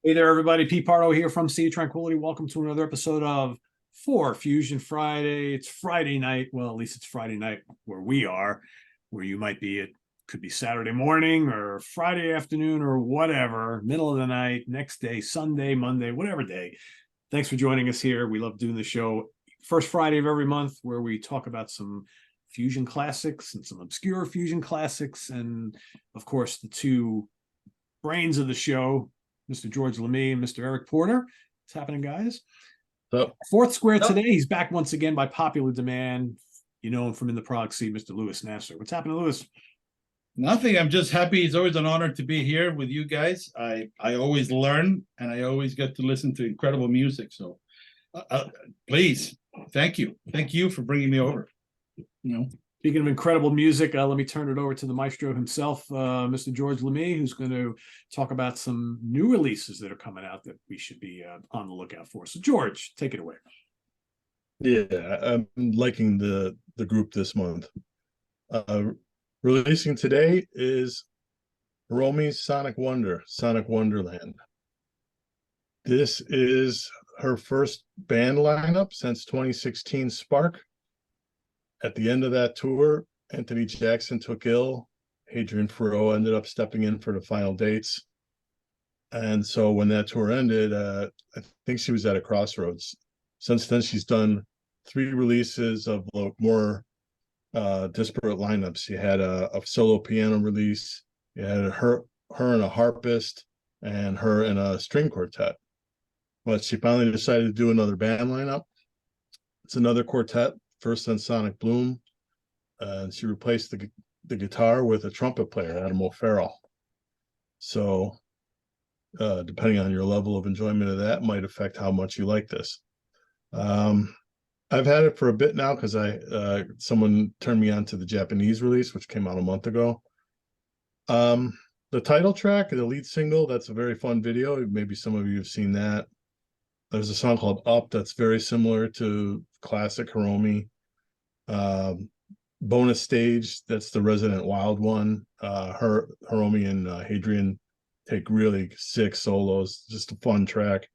Hey there, everybody. Pete Pardo here from Sea of Tranquility. Welcome to another episode of 4Fusion Friday. It's Friday night. Well, at least it's Friday night where we are, where you might be. It could be Saturday morning or Friday afternoon or whatever, middle of the night, next day, Sunday, Monday, whatever day. Thanks for joining us here. We love doing the show first Friday of every month where we talk about some fusion classics and some obscure fusion classics. And of course, the two brains of the show, Mr. George Lamie and Mr. Eric Porter. What's happening, guys? So, Fourth square today. He's back once again by popular demand. You know him from In the Prog Seat, Mr. Louis Nasser. What's happening, Louis? nothing. I'm just happy. It's always an honor to be here with you guys. I always learn, and I always get to listen to incredible music. So, please, thank you for bringing me over. Speaking of incredible music, let me turn it over to the maestro himself, Mr. George Lamie, who's going to talk about some new releases that are coming out that we should be on the lookout for. So, George, take it away. Yeah, I'm liking the group this month. Releasing today is Hiromi's Sonic Wonderland. This is her first band lineup since 2016 Spark. At the end of that tour, Anthony Jackson took ill. Adrian Farreau ended up stepping in for the final dates. And so when that tour ended, I think she was at a crossroads. Since then, she's done 3 releases of more disparate lineups. She had a solo piano release. You had her and a harpist, and her and a string quartet. But she finally decided to do another band lineup. It's another quartet, first on Sonic Bloom, and she replaced the guitar with a trumpet player, Adam O'Farrell. So, depending on your level of enjoyment of that, might affect how much you like this. I've had it for a bit now because someone turned me on to the Japanese release, which came out a month ago. The title track, the lead single, that's a very fun video. Maybe some of you have seen that. There's a song called Up that's very similar to classic Hiromi. Bonus Stage, that's the Resident Wild one. Hiromi and Hadrian take really sick solos. Just a fun track.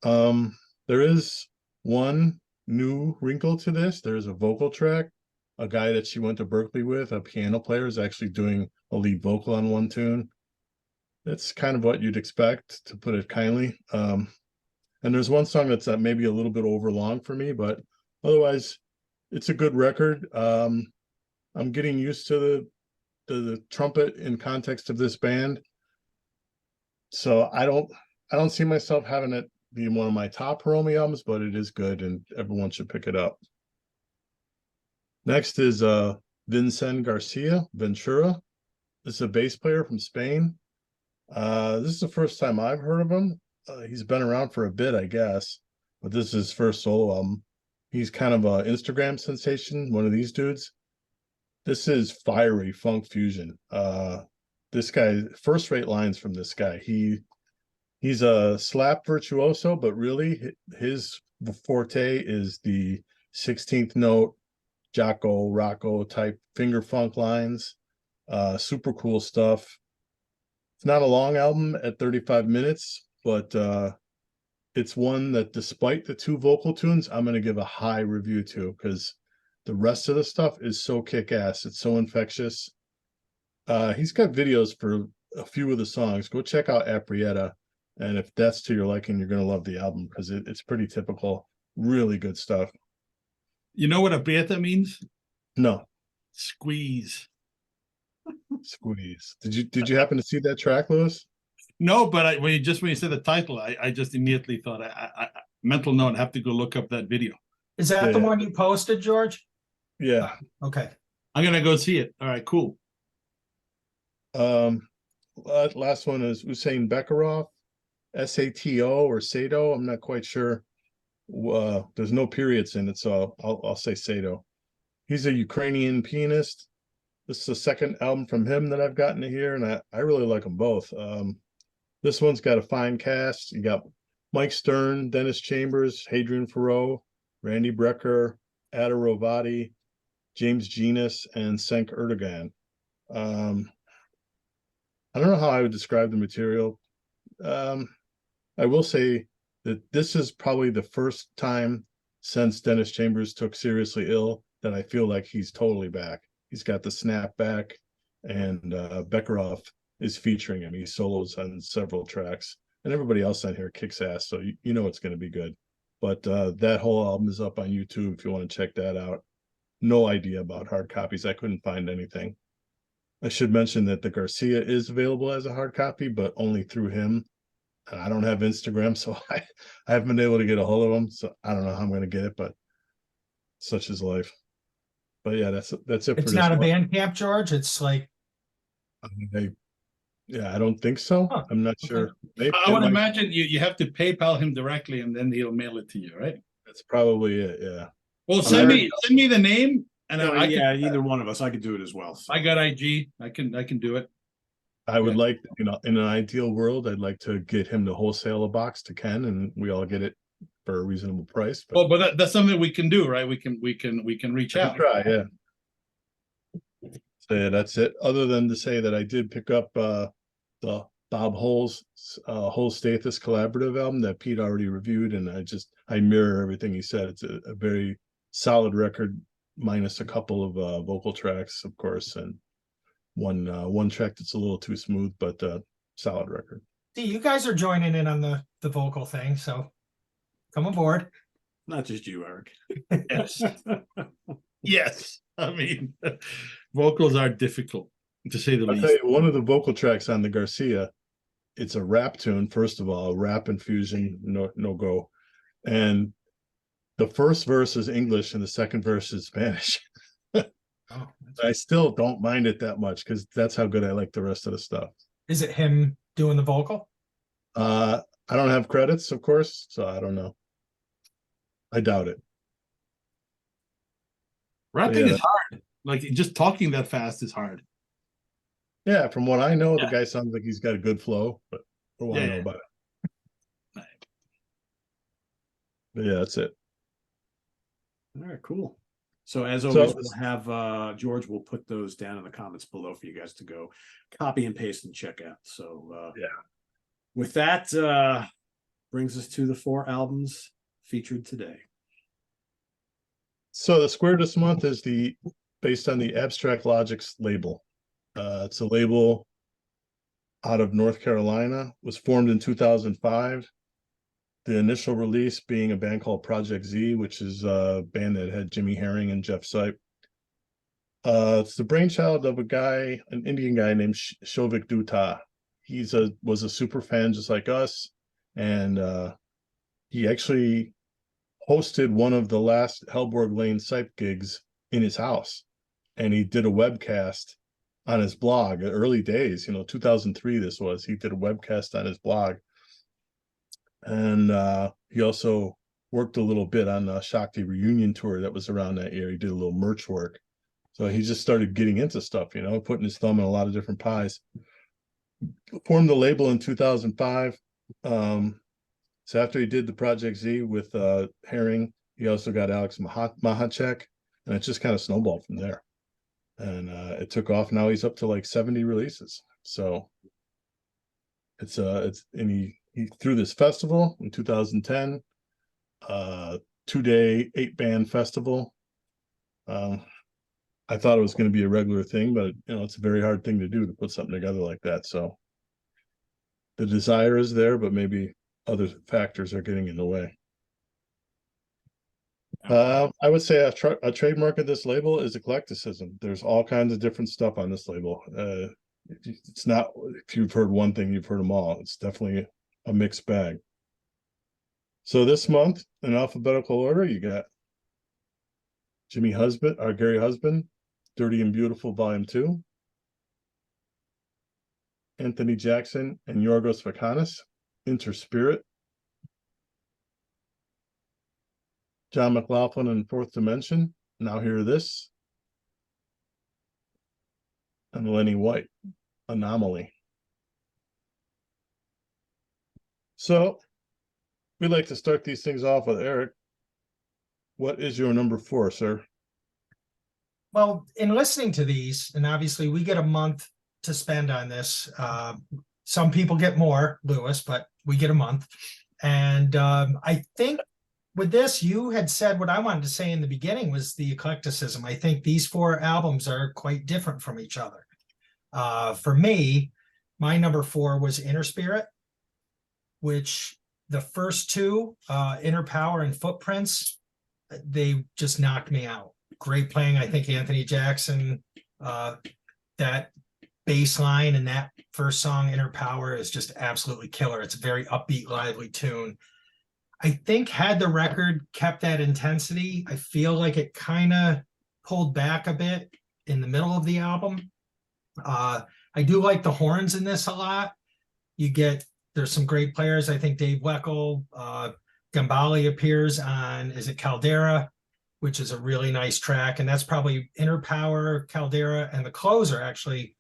There is one new wrinkle to this. There's a vocal track. A guy that she went to Berkeley with, a piano player, is actually doing a lead vocal on one tune. That's kind of what you'd expect, to put it kindly. And there's one song that's maybe a little bit over long for me, but otherwise, it's a good record. I'm getting used to the trumpet in context of this band, so I don't see myself having it be one of my top Hiromi albums, but it is good, and everyone should pick it up. Next is Vincent Garcia Ventura. This is a bass player from Spain. This is the first time I've heard of him. He's been around for a bit, I guess, but this is his first solo album. He's kind of an Instagram sensation, one of these dudes. This is fiery funk fusion. This guy, first-rate lines from this guy. He's a slap virtuoso, but really his forte is the 16th note, Jocko, Rocco type finger funk lines. Super cool stuff. It's not a long album at 35 minutes, but it's one that, despite the 2 vocal tunes, I'm going to give a high review to, because the rest of the stuff is so kick-ass. It's so infectious. He's got videos for a few of the songs. Go check out Aprieta, and if that's to your liking, you're going to love the album, because it's pretty typical. Really good stuff. You know what aprieta means? No. Squeeze. Squeeze. Did you happen to see that track, Louis? No, but when you said the title, I just immediately thought, I mental note, I have to go look up that video. Is that the one you posted, George? Yeah. Okay. I'm gonna go see it. All right, cool. Last one is Usain Bekarov, Sato or Sato. I'm not quite sure. There's no periods in it, so I'll say Sato. He's a Ukrainian pianist. This is the second album from him that I've gotten to hear, and I really like them both. This one's got a fine cast. You got Mike Stern, Dennis Chambers, Hadrian Farreau, Randy Brecker, Ada Rovati, James Genus, and Senk Erdogan. I don't know how I would describe the material. I will say that this is probably the first time since Dennis Chambers took seriously ill that I feel like he's totally back. He's got the snap back, and Beckeroff is featuring him. He solos on several tracks, and everybody else on here kicks ass. So you know it's going to be good. But that whole album is up on YouTube if you want to check that out. No idea about hard copies. I couldn't find anything. I should mention that the Garcia is available as a hard copy, but only through him. And I don't have Instagram, so I haven't been able to get a hold of him. So I don't know how I'm going to get it, but such is life. But yeah, that's it. It's for this not a one. Bandcamp, George. It's like, Yeah, I don't think so. Huh, I'm not okay. sure. Maybe I it would might- imagine you have to PayPal him directly, and then he'll mail it to you, right? that's probably it. Yeah. Well, send me the name, and I yeah, can, either one of us. I could do it as well. So. I got IG. I can do it. I would Okay. like, in an ideal world, I'd like to get him to wholesale a box to Ken, and we all get it for a reasonable price. But Well, but that's something we can do, right? We can reach I out. can try, yeah. So yeah, that's it. Other than to say that I did pick up the Bob Hole's Whole Stathis collaborative album that Pete already reviewed, and I mirror everything he said. It's a very solid record, minus a couple of vocal tracks, of course, and one track that's a little too smooth, but solid record. see, you guys are joining in on the vocal thing, so come aboard. Not just you, Eric. Yes. Yes. I mean, vocals are difficult, to say the I'll least. tell you, one of the vocal tracks on the Garcia, it's a rap tune, first of all, rap and fusion, no go. And the first verse is English and the second verse is Spanish. Oh, I still don't mind it that much because that's how good I like the rest of the stuff. is it him doing the vocal? I don't have credits, of course, so I don't know. I doubt it. Rapping Yeah. is hard. Like, just talking that fast is hard. Yeah, from what I know, Yeah. the guy sounds like he's got a good flow, but I want to know Yeah. about it. But yeah, that's it. All right, cool. So as So- always, we'll have George will put those down in the comments below for you guys to go copy and paste and check out. So Yeah. with that, brings us to the 4 albums featured today. So the square this month is based on the Abstract Logics label. It's a label out of North Carolina, was formed in 2005. The initial release being a band called Project Z, which is a band that had Jimmy Herring and Jeff Sipe. It's the brainchild of an Indian guy named Shovik Dutta. He was a super fan just like us, and he actually hosted one of the last Hellborg Lane Sipe gigs in his house, and he did a webcast on his blog. Early days, 2003 this was. He did a webcast on his blog, and he also worked a little bit on the Shakti reunion tour that was around that year. He did a little merch work, so he just started getting into stuff, putting his thumb in a lot of different pies. Formed the label in 2005. So after he did the Project Z with Herring, he also got Alex Mahacek, and it just kind of snowballed from there. And it took off. Now he's up to like 70 releases. So and he threw this festival in 2010, 2-day 8-band festival. I thought it was going to be a regular thing, but it's a very hard thing to do, to put something together like that. So the desire is there, but maybe other factors are getting in the way. I would say a trademark of this label is eclecticism. There's all kinds of different stuff on this label. It's not, if you've heard one thing, you've heard them all. It's definitely a mixed bag. So this month, in alphabetical order, you got Gary Husband, Dirty and Beautiful Volume 2, Anthony Jackson and Yiorgas Fakanas, Interspirit, John McLaughlin and Fourth Dimension, Now Hear This, and Lenny White, Anomaly. So we like to start these things off with Eric. What is your number 4, sir? Well, in listening to these, and obviously we get a month to spend on this, Some people get more, Lewis, but we get a month. And I think with this, you had said what I wanted to say in the beginning was the eclecticism. I think these 4 albums are quite different from each other. For me, my number 4 was Inner Spirit, which the first 2, Inner Power and Footprints, they just knocked me out. Great playing. I think Anthony Jackson, that bass line and that first song, Inner Power, is just absolutely killer. It's a very upbeat, lively tune. I think had the record kept that intensity, I feel like it kind of pulled back a bit in the middle of the album. I do like the horns in this a lot. There's some great players. I think Dave Weckl, Gambale appears on, is it Caldera, which is a really nice track. And that's probably Inner Power, Caldera, and the closer, actually,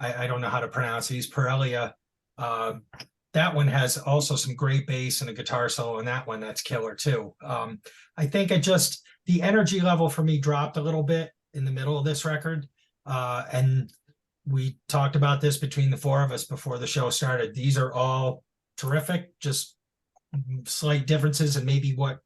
I don't know how to pronounce these, Perelia. That one has also some great bass and a guitar solo in that one. That's killer too. I think the energy level for me dropped a little bit in the middle of this record. And we talked about this between the 4 of us before the show started. These are all terrific, just slight differences, and maybe what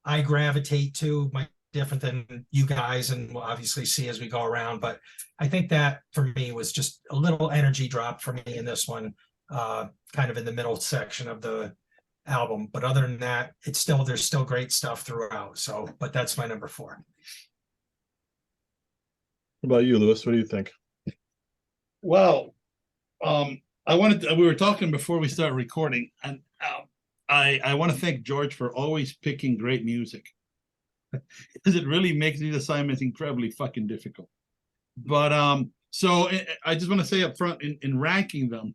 I gravitate to might be different than you guys, and we'll obviously see as we go around. But I think that for me was just a little energy drop for me in this one, kind of in the middle section of the album. But other than that, there's still great stuff throughout. So, but that's my number 4. What about you, Lewis? What do you think? Well, we were talking before we started recording, and I want to thank George for always picking great music, because it really makes these assignments incredibly fucking difficult. But so I just want to say up front, in ranking them,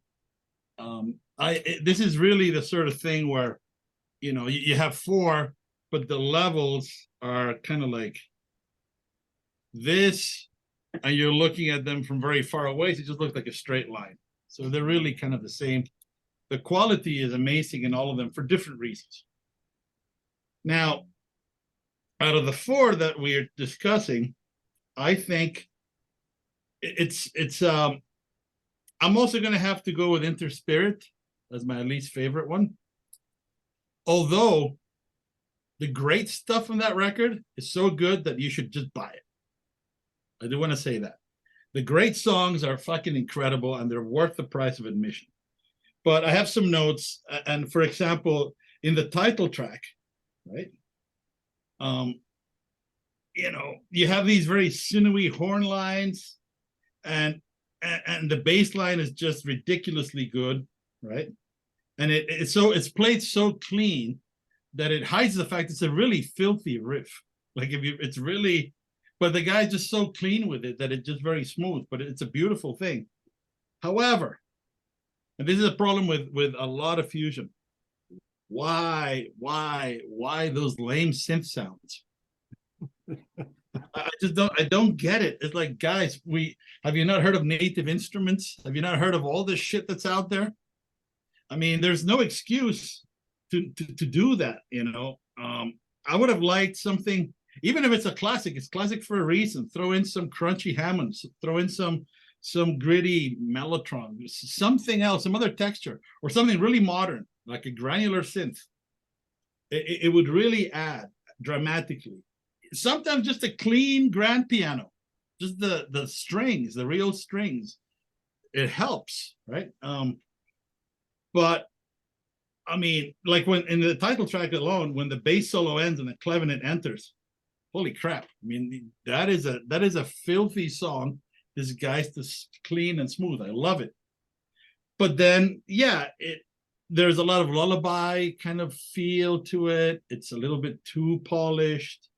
this is really the sort of thing where, you have 4, but the levels are kind of like this, and you're looking at them from very far away, so it just looks like a straight line. So they're really kind of the same. The quality is amazing in all of them for different reasons. Now, out of the 4 that we're discussing, I think I'm also going to have to go with Inner Spirit as my least favorite one. Although the great stuff on that record is so good that you should just buy it. I do want to say that. The great songs are fucking incredible, and they're worth the price of admission. But I have some notes, and for example, in the title track, right? You have these very sinewy horn lines, and the bass line is just ridiculously good, right? And it's played so clean that it hides the fact it's a really filthy riff. Like but the guy's just so clean with it that it's just very smooth, but it's a beautiful thing. However, and this is a problem with a lot of fusion. Why those lame synth sounds? I don't get it. It's like, guys, have you not heard of Native Instruments? Have you not heard of all this shit that's out there? I mean, there's no excuse to do that, I would have liked something, even if it's a classic, it's classic for a reason. Throw in some crunchy Hammonds, throw in some gritty mellotron, something else, some other texture, or something really modern, like a granular synth. It would really add dramatically. Sometimes just a clean grand piano, just the strings, the real strings, it helps, right? But I mean, like when in the title track alone, when the bass solo ends and the clavinet enters, holy crap! I mean, that is a filthy song. This guy's just clean and smooth. I love it. But then, yeah, there's a lot of lullaby kind of feel to it. It's a little bit too polished.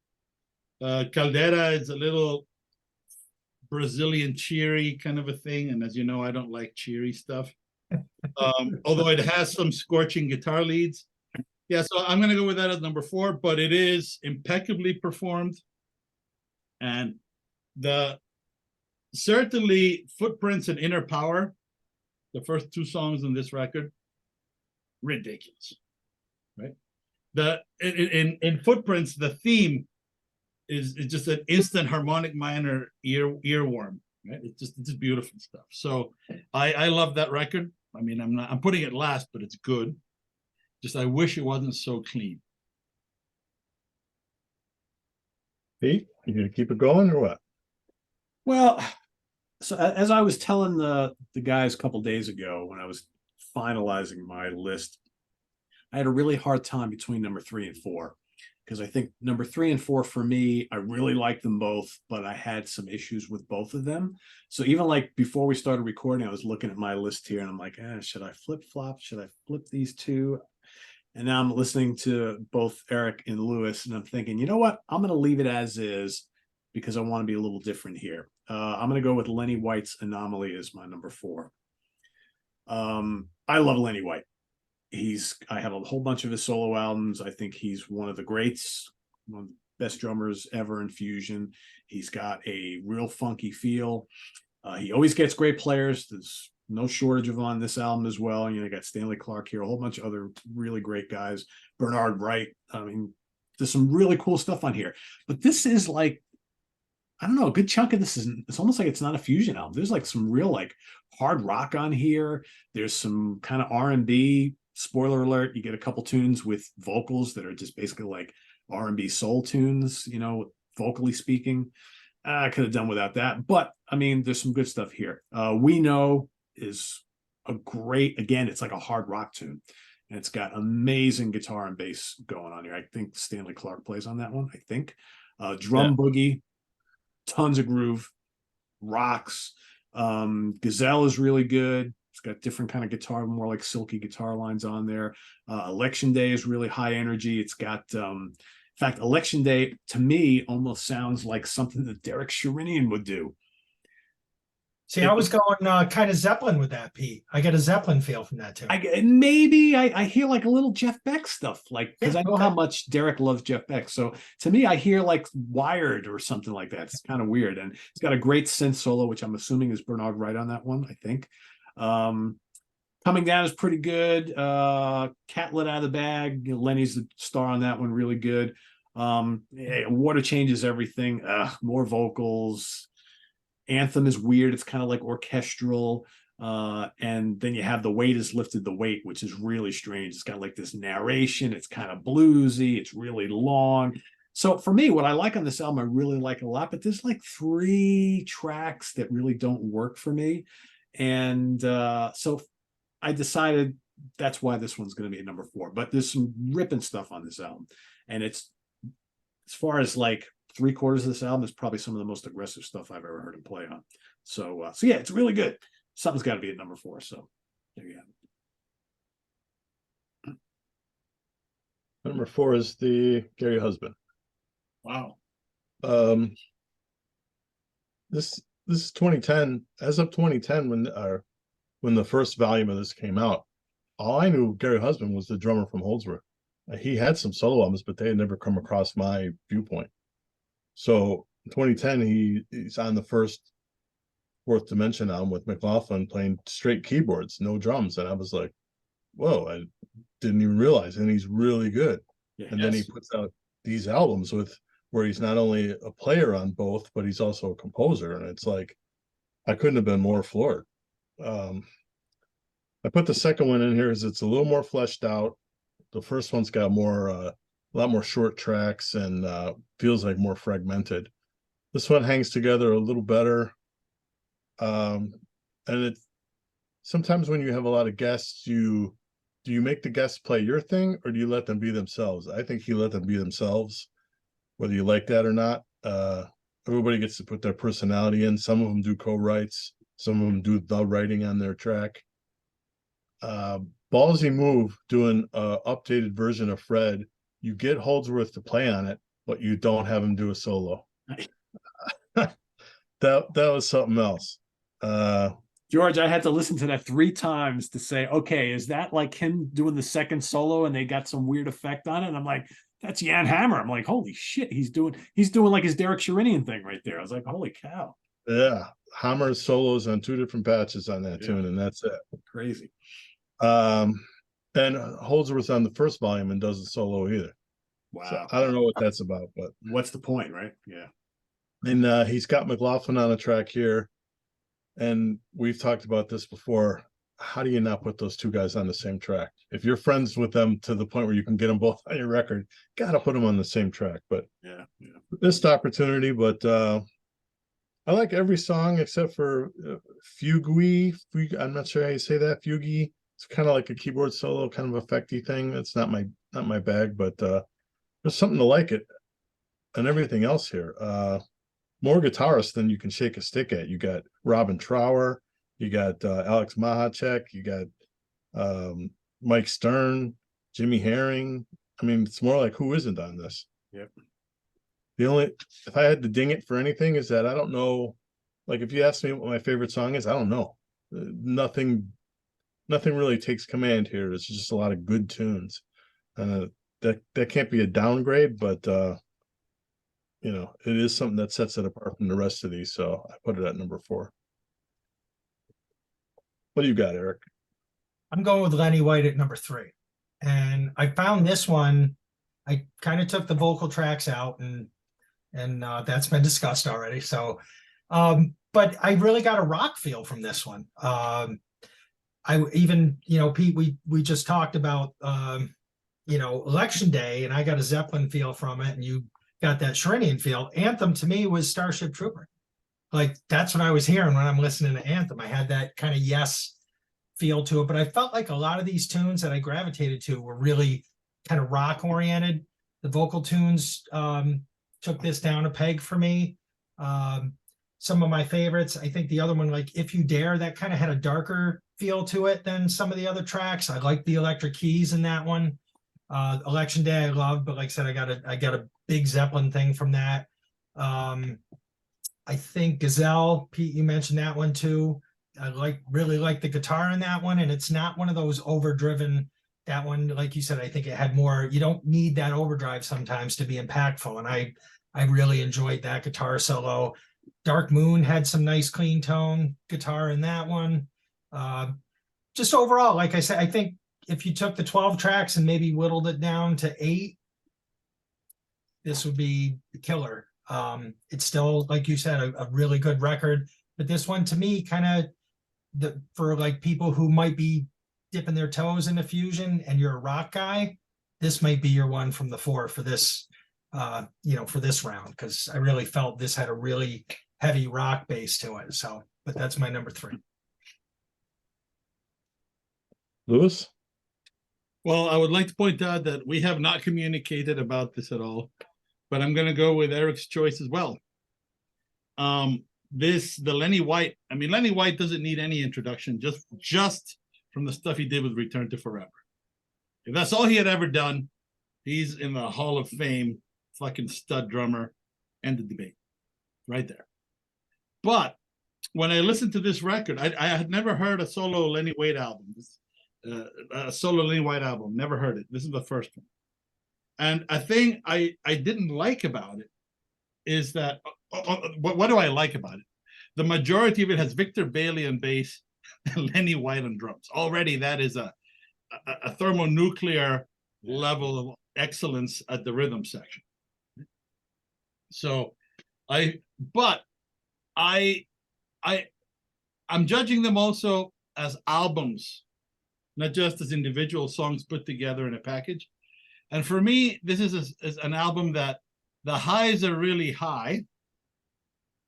Caldera is a little Brazilian cheery kind of a thing, and as you know, I don't like cheery stuff. Although it has some scorching guitar leads. Yeah, so I'm going to go with that as number 4, but it is impeccably performed. And certainly Footprints and Inner Power, the first 2 songs on this record, ridiculous, right? In Footprints, the theme is just an instant harmonic minor earworm, right? It's just beautiful stuff. So I love that record. I mean, I'm putting it last, but it's good. Just I wish it wasn't so clean. Pete, you gonna keep it going or what? Well, so as I was telling the guys a couple days ago when I was finalizing my list, I had a really hard time between number 3 and 4 because I think number 3 and 4 for me, I really like them both, but I had some issues with both of them. So even like before we started recording, I was looking at my list here and I'm like, should I flip flop? Should I flip these two? And now I'm listening to both Eric and Lewis, and I'm thinking, you know what? I'm going to leave it as is because I want to be a little different here. I'm going to go with Lenny White's Anomaly as my number 4. I love Lenny White. I have a whole bunch of his solo albums. I think he's one of the greats, one of the best drummers ever in fusion. He's got a real funky feel. He always gets great players. There's no shortage of on this album as well. You got Stanley Clarke here, a whole bunch of other really great guys. Bernard Wright. I mean, there's some really cool stuff on here. But this is like, I don't know, a good chunk of this it's almost like it's not a fusion album. There's like some real like hard rock on here. There's some kind of R&B. Spoiler alert, you get a couple tunes with vocals that are just basically like R&B soul tunes, vocally speaking. I could have done without that, but I mean, there's some good stuff here. We Know is a great, again, it's like a hard rock tune, and it's got amazing guitar and bass going on here. I think Stanley Clarke plays on that one. I think drum boogie, tons of groove, rocks. Gazelle is really good. It's got different kind of guitar, more like silky guitar lines on there. Election Day is really high energy. It's got, in fact, Election Day to me almost sounds like something that Derek Sherinian would do. See, I was going kind of Zeppelin with that, Pete. I get a Zeppelin feel from that too. I hear like a little Jeff Beck stuff, like because I know how ahead. much Derek loves Jeff Beck. So to me, I hear like Wired or something like that. It's kind of weird, and it's got a great synth solo, which I'm assuming is Bernard Wright on that one. I think. Coming Down is pretty good. Cat Let Out of the Bag. Lenny's the star on that one, really good. Water Changes Everything. More vocals. Anthem is weird. It's kind of like orchestral. And then you have The Weight Is Lifted, The Weight, which is really strange. It's got like this narration. It's kind of bluesy. It's really long. So for me, what I like on this album, I really like a lot, but there's like 3 tracks that really don't work for me. And so I decided that's why this one's going to be at number 4. But there's some ripping stuff on this album. And it's, as far as like 3/4 of this album, is probably some of the most aggressive stuff I've ever heard him play on. So yeah, it's really good. Something's got to be at number 4. So there you have it. Number 4 is the Gary Husband. Wow. This is 2010. As of 2010, when the first volume of this came out, all I knew Gary Husband was the drummer from Holdsworth. He had some solo albums, but they had never come across my viewpoint. So in 2010, he's on the first Fourth Dimension album with McLaughlin playing straight keyboards, no drums, and I was like, "Whoa!" I didn't even realize, and he's really good. Yeah, and then he puts out these albums where he's not only a player on both, but he's also a composer, and it's like I couldn't have been more floored. I put the second one in here because it's a little more fleshed out. The first one's got a lot more short tracks and feels like more fragmented. This one hangs together a little better. And it sometimes when you have a lot of guests, do you make the guests play your thing or do you let them be themselves? I think he let them be themselves, whether you like that or not. Everybody gets to put their personality in. Some of them do co-writes, some of them do the writing on their track. Ballsy move doing a updated version of Fred. You get Holdsworth to play on it, but you don't have him do a solo. that was something else. George, I had to listen to that 3 times to say, okay, is that like him doing the second solo and they got some weird effect on it? And I'm like, that's Jan Hammer. I'm like, holy shit, he's doing like his Derek Sherinian thing right there. I was like, holy cow. Yeah, Hammer solos on 2 different patches on that tune, and that's it. Crazy. And Holdsworth on the first volume and doesn't solo either. Wow. So I don't know what that's about, but what's the point, right? Yeah. And he's got McLaughlin on a track here, and we've talked about this before. how do you not put those two guys on the same track? If you're friends with them to the point where you can get them both on your record, gotta put them on the same track. But Yeah. missed opportunity. But I like every song except for Fugue. I'm not sure how you say that. Fugue. It's kind of like a keyboard solo, kind of effecty thing. It's not my bag, but there's something to like it. And everything else here. More guitarists than you can shake a stick at. You got Robin Trower, you got Alex Mahacek, you got Mike Stern, Jimmy Herring. I mean, it's more like who isn't on this? Yep. The only, if I had to ding it for anything, is that I don't know. Like, if you ask me what my favorite song is, I don't know. Nothing really takes command here. It's just a lot of good tunes. That can't be a downgrade, but you know, it is something that sets it apart from the rest of these. So I put it at number 4. What do you got, Eric? I'm going with Lenny White at number 3. And I found this one, I kind of took the vocal tracks out and that's been discussed already. So, but I really got a rock feel from this one. I even, you know, Pete, we just talked about, you know, Election Day, and I got a Zeppelin feel from it, and you got that Shrinian feel. Anthem to me was Starship Trooper. Like, that's what I was hearing when I'm listening to Anthem. I had that kind of Yes feel to it, but I felt like a lot of these tunes that I gravitated to were really kind of rock oriented. The vocal tunes took this down a peg for me. Some of my favorites, I think the other one, like If You Dare, that kind of had a darker feel to it than some of the other tracks. I like the electric keys in that one. Election Day I loved, but like I said, I got a big Zeppelin thing from that. I think Gazelle, Pete, you mentioned that one too. I really like the guitar in that one, and it's not one of those overdriven. That one, like you said, I think it had more. You don't need that overdrive sometimes to be impactful, and I really enjoyed that guitar solo. Dark Moon had some nice clean tone guitar in that one. Just overall, like I said, I think if you took the 12 tracks and maybe whittled it down to 8, this would be the killer. It's still, like you said, a really good record. But this one, to me, kind of for like people who might be dipping their toes into fusion and you're a rock guy, this might be your one from the 4 for this, you know, for this round, because I really felt this had a really heavy rock base to it. So, but that's my number 3. Lewis? Well, I would like to point out that we have not communicated about this at all, but I'm going to go with Eric's choice as well. The Lenny White, I mean, Lenny White doesn't need any introduction, just from the stuff he did with Return to Forever. If that's all he had ever done, he's in the Hall of Fame, fucking stud drummer, end of debate, right there. But when I listened to this record, I had never heard a solo Lenny White album. A solo Lenny White album, never heard it. This is the first one. And a thing I didn't like about it is that, what do I like about it? The majority of it has Victor Bailey on bass and Lenny White on drums. Already that is a thermonuclear level of excellence at the rhythm section. So I'm judging them also as albums, not just as individual songs put together in a package. And for me, this is an album that the highs are really high,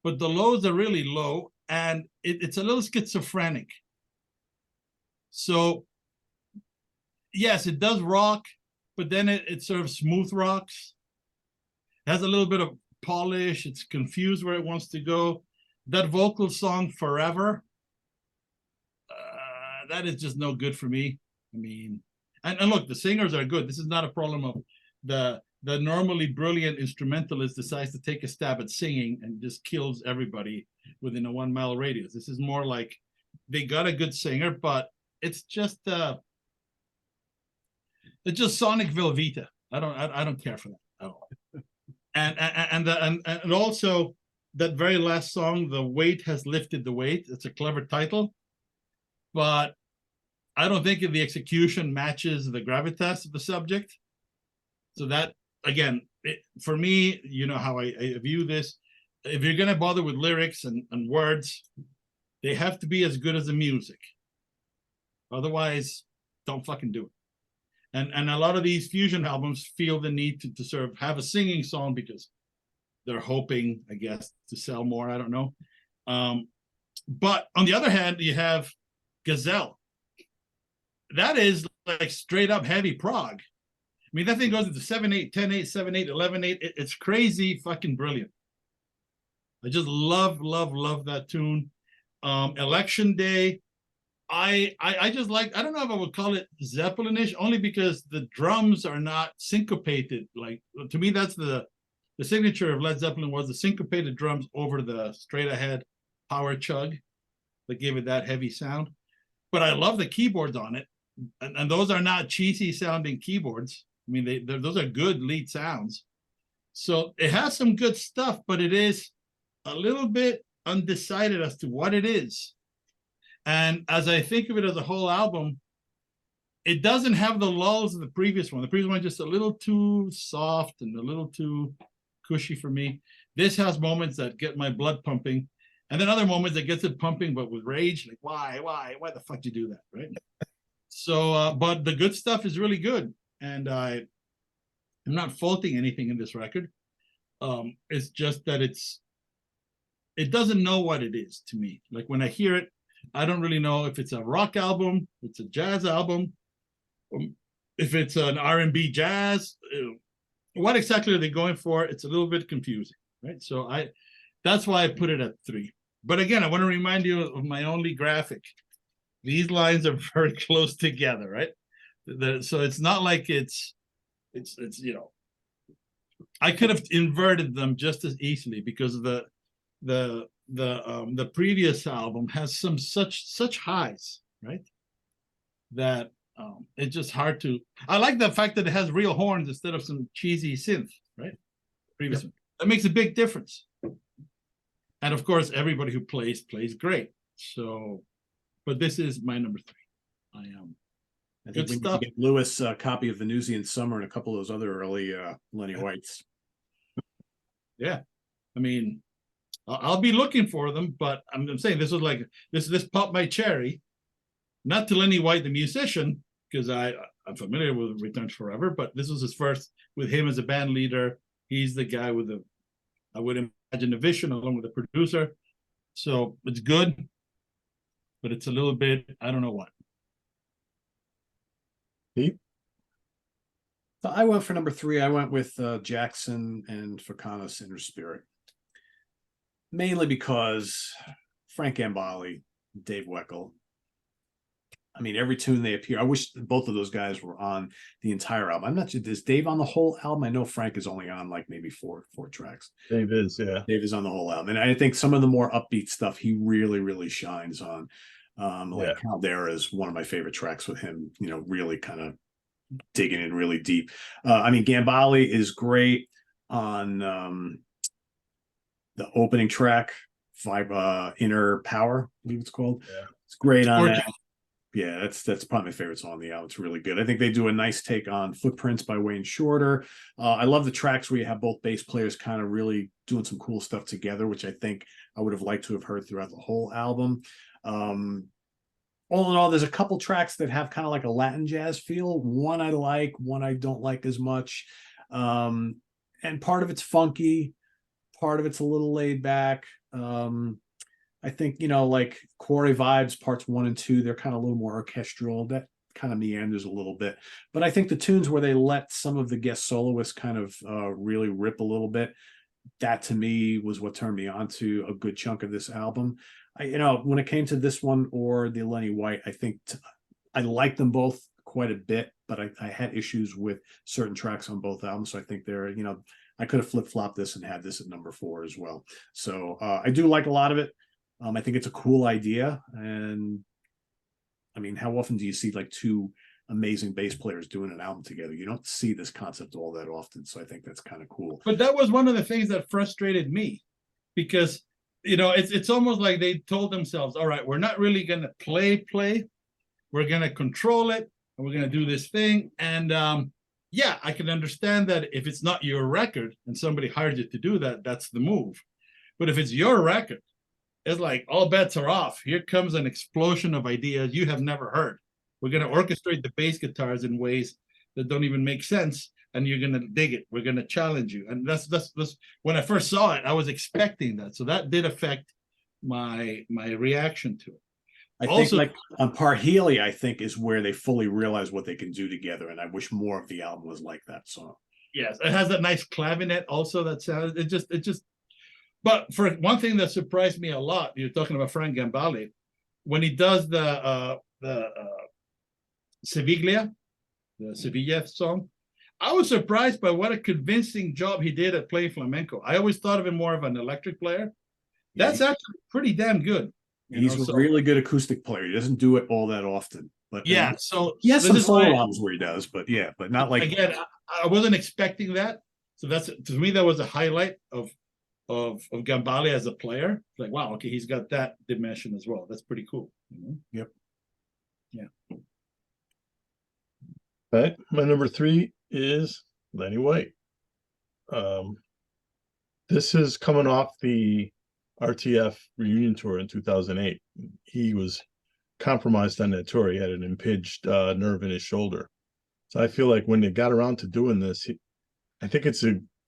but the lows are really low, and it's a little schizophrenic. So, yes, it does rock, but then it sort of smooth rocks. It has a little bit of polish. It's confused where it wants to go. That vocal song, Forever, that is just no good for me. I mean, and look, the singers are good. This is not a problem of the normally brilliant instrumentalist decides to take a stab at singing and just kills everybody within a 1 mile radius. This is more like they got a good singer, but it's just sonic Velveeta. I don't care for that at all. And also that very last song, The Weight Has Lifted the Weight. It's a clever title, but I don't think the execution matches the gravitas of the subject. So that, again, for me, you know how I view this. If you're going to bother with lyrics and words, they have to be as good as the music. Otherwise, don't fucking do it. And a lot of these fusion albums feel the need to sort of have a singing song because they're hoping, I guess, to sell more. I don't know. But on the other hand, you have Gazelle. That is like straight up heavy prog. I mean, that thing goes into 7/8, 10/8, 7/8, 11/8. It's crazy fucking brilliant. I just love that tune. Election Day. I just like, I don't know if I would call it Zeppelin-ish, only because the drums are not syncopated. Like, to me, that's the signature of Led Zeppelin was the syncopated drums over the straight ahead power chug that gave it that heavy sound. But I love the keyboards on it. And those are not cheesy sounding keyboards. I mean, those are good lead sounds. So it has some good stuff, but it is a little bit undecided as to what it is. And as I think of it as a whole album, it doesn't have the lulls of the previous one. The previous one is just a little too soft and a little too cushy for me. This has moments that get my blood pumping, and then other moments that gets it pumping, but with rage. Like, why the fuck did you do that, right? So, but the good stuff is really good, and I'm not faulting anything in this record. It's just that it doesn't know what it is to me. Like when I hear it, I don't really know if it's a rock album, if it's a jazz album, if it's an R&B jazz. What exactly are they going for? It's a little bit confusing, right? So that's why I put it at 3. But again, I want to remind you of my only graphic. These lines are very close together, right? So it's not like it's you know, I could have inverted them just as easily because the previous album has some such highs, right? That it's just hard to. I like the fact that it has real horns instead of some cheesy synth, right? Previous one. That makes a big difference. And of course, everybody who plays great. So, but this is my number 3. I I think good we need stuff. to get Lewis a copy of Venusian Summer and a couple of those other early Lenny Whites. Yeah, I mean, I'll be looking for them, but I'm saying this was like this popped my cherry. Not to Lenny White, the musician, because I'm familiar with Return to Forever, but this was his first with him as a band leader. He's the guy with I would imagine, the vision along with the producer. So it's good, but it's a little bit, I don't know what. Pete? So I went for number 3. I went with Jackson and Fakanas Inner Spirit. Mainly because Frank Gambale, Dave Weckl. I mean, every tune they appear. I wish both of those guys were on the entire album. I'm not sure. Is Dave on the whole album? I know Frank is only on like maybe four tracks. Dave is, yeah. Dave is on the whole album. And I think some of the more upbeat stuff he really shines on. Like Caldera is one of my favorite tracks with him, you know, really kind of digging in really deep. I mean, Gambale is great on the opening track, Inner Power, I believe it's called. Yeah. It's great on that. Yeah, that's probably my favorite song on the album. It's really good. I think they do a nice take on Footprints by Wayne Shorter. I love the tracks where you have both bass players kind of really doing some cool stuff together, which I think I would have liked to have heard throughout the whole album. All in all, there's a couple tracks that have kind of like a Latin jazz feel. One I like, one I don't like as much. And part of it's funky, part of it's a little laid back. I think, you know, like Quarry Vibes parts 1 and 2, they're kind of a little more orchestral. That kind of meanders a little bit. But I think the tunes where they let some of the guest soloists kind of really rip a little bit, that to me was what turned me on to a good chunk of this album. You know, when it came to this one or the Lenny White, I think I liked them both quite a bit, but I had issues with certain tracks on both albums. So I think they're, you know, I could have flip-flopped this and had this at number 4 as well. So I do like a lot of it. I think it's a cool idea. And I mean, how often do you see like 2 amazing bass players doing an album together? You don't see this concept all that often. So I think that's kind of cool. But that was one of the things that frustrated me because, you know, it's almost like they told themselves, all right, we're not really going to play. We're going to control it. And we're going to do this thing. And yeah, I can understand that if it's not your record and somebody hired you to do that, that's the move. But if it's your record, it's like all bets are off. Here comes an explosion of ideas you have never heard. We're going to orchestrate the bass guitars in ways that don't even make sense, and you're going to dig it. We're going to challenge you. And that's when I first saw it, I was expecting that. So that did affect my reaction to it. I Also- think like on Parhelia, I think is where they fully realize what they can do together. And I wish more of the album was like that song. Yes, it has that nice clavinet also that sounds, it just, but for one thing that surprised me a lot, you're talking about Frank Gambale, when he does the Sevilla song, I was surprised by what a convincing job he did at playing flamenco. I always thought of him more of an electric player. That's actually pretty damn good. He's a really good acoustic player. He doesn't do it all that often, but yeah. So he has this some is solo why- albums where he does, but yeah, but not like again, I wasn't expecting that. So that's, to me, that was a highlight of Gambale as a player. Like, wow, okay, he's got that dimension as well. That's pretty cool. Yep. Yeah. Okay, my number 3 is Lenny White. This is coming off the RTF reunion tour in 2008. He was compromised on that tour. He had an impinged nerve in his shoulder. So I feel like when they got around to doing this, I think it's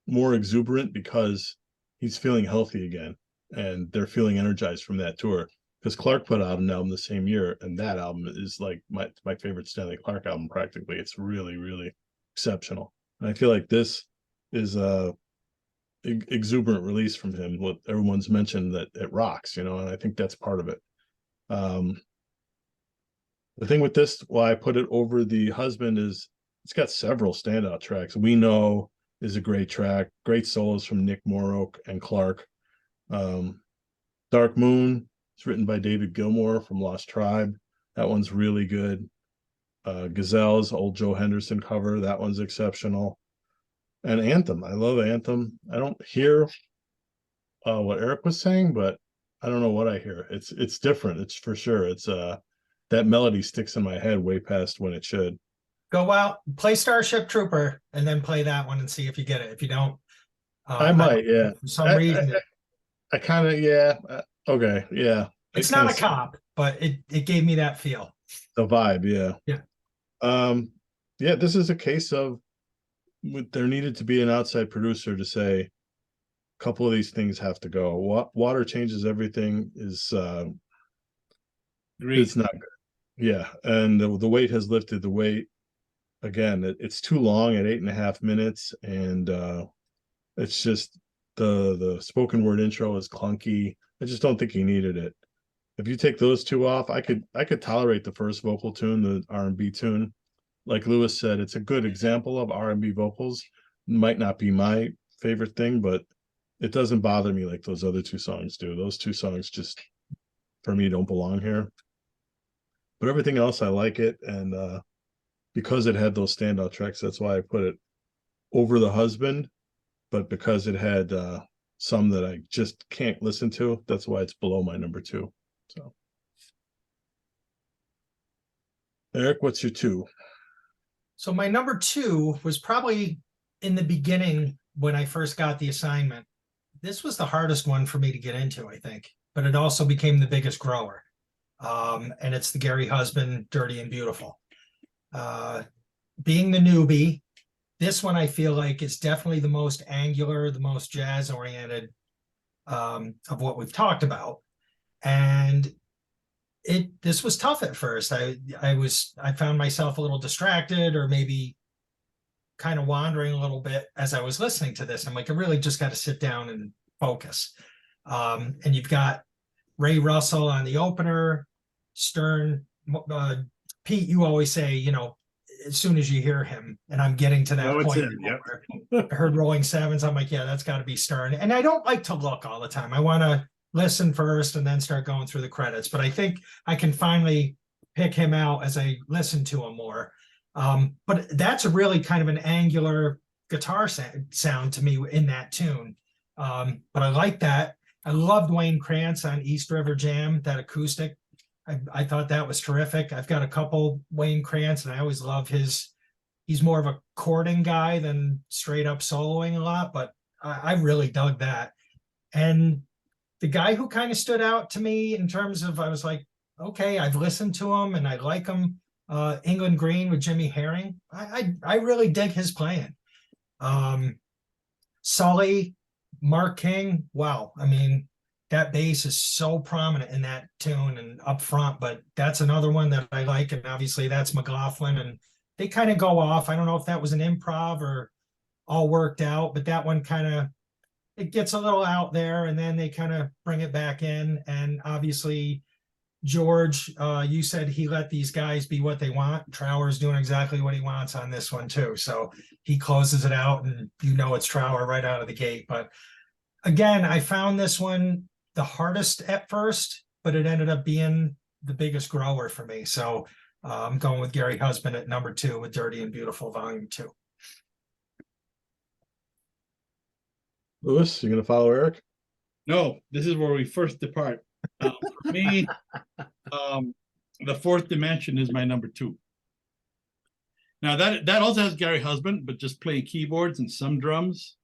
more exuberant because he's feeling healthy again, and they're feeling energized from that tour. Because Clark put out an album the same year, and that album is like my favorite Stanley Clark album practically. It's really, really exceptional. And I feel like this is a exuberant release from him. What everyone's mentioned, that it rocks, and I think that's part of it. The thing with this, why I put it over The Husband, is it's got several standout tracks. We Know is a great track, great solos from Nick Morrow and Clark. Dark Moon, it's written by David Gilmour from Lost Tribe. That one's really good. Gazelle's old Joe Henderson cover, that one's exceptional. And Anthem, I love Anthem. I don't hear what Eric was saying, but I don't know what I hear. It's different. It's for sure. It's that melody sticks in my head way past when it should. Go out, play Starship Trooper, and then play that one and see if you get it. If you don't, I might, yeah. For some reason, I kind of, yeah. Okay, yeah. it's not a cop, but it gave me that feel. The vibe, yeah. Yeah. Yeah, this is a case of there needed to be an outside producer to say a couple of these things have to go. Water Changes Everything is it's not good. Yeah, and the weight has lifted. The weight, again, it's too long at 8.5 minutes, and it's just the spoken word intro is clunky. I just don't think he needed it. If you take those two off, I could tolerate the first vocal tune, the R&B tune. Like Lewis said, it's a good example of R&B vocals. Might not be my favorite thing, but it doesn't bother me like those other two songs do. Those two songs just, for me, don't belong here. But everything else, I like it, and because it had those standout tracks, that's why I put it over The Husband. But because it had some that I just can't listen to, that's why it's below my number 2. So, Eric, what's your 2? So my number 2 was probably in the beginning when I first got the assignment. This was the hardest one for me to get into, I think, but it also became the biggest grower. And it's the Gary Husband, Dirty and Beautiful. Being the newbie, this one I feel like is definitely the most angular, the most jazz oriented of what we've talked about. And this was tough at first. I found myself a little distracted, or maybe kind of wandering a little bit as I was listening to this. I'm like, I really just got to sit down and focus. And you've got Ray Russell on the opener, Stern, Pete, you always say, as soon as you hear him, and I'm getting to that point where I heard Rolling Sevens, I'm like, yeah, that's got to be Stern. And I don't like to look all the time. I want to listen first and then start going through the credits. But I think I can finally pick him out as I listen to him more. But that's a really kind of an angular guitar sound to me in that tune. But I like that. I loved Wayne Krantz on East River Jam, that acoustic. I thought that was terrific. I've got a couple Wayne Krantz, and I always love he's more of a chording guy than straight up soloing a lot, but I really dug that. And the guy who kind of stood out to me in terms of, I was like, okay, I've listened to him and I like him. England Green with Jimmy Herring. I really dig his playing. Sully, Mark King. Wow. I mean, that bass is so prominent in that tune and up front, but that's another one that I like. And obviously that's McLaughlin, and they kind of go off. I don't know if that was an improv or all worked out, but that one kind of, it gets a little out there and then they kind of bring it back in. And obviously George, you said he let these guys be what they want. Trower's doing exactly what he wants on this one too. So he closes it out and you know it's Trower right out of the gate. But again, I found this one the hardest at first, but it ended up being the biggest grower for me. So I'm going with Gary Husband at number 2 with Dirty and Beautiful Volume 2. Lewis, you gonna follow Eric? No, this is where we first depart. For me, the Fourth Dimension is my number 2. Now that also has Gary Husband, but just playing keyboards and some drums.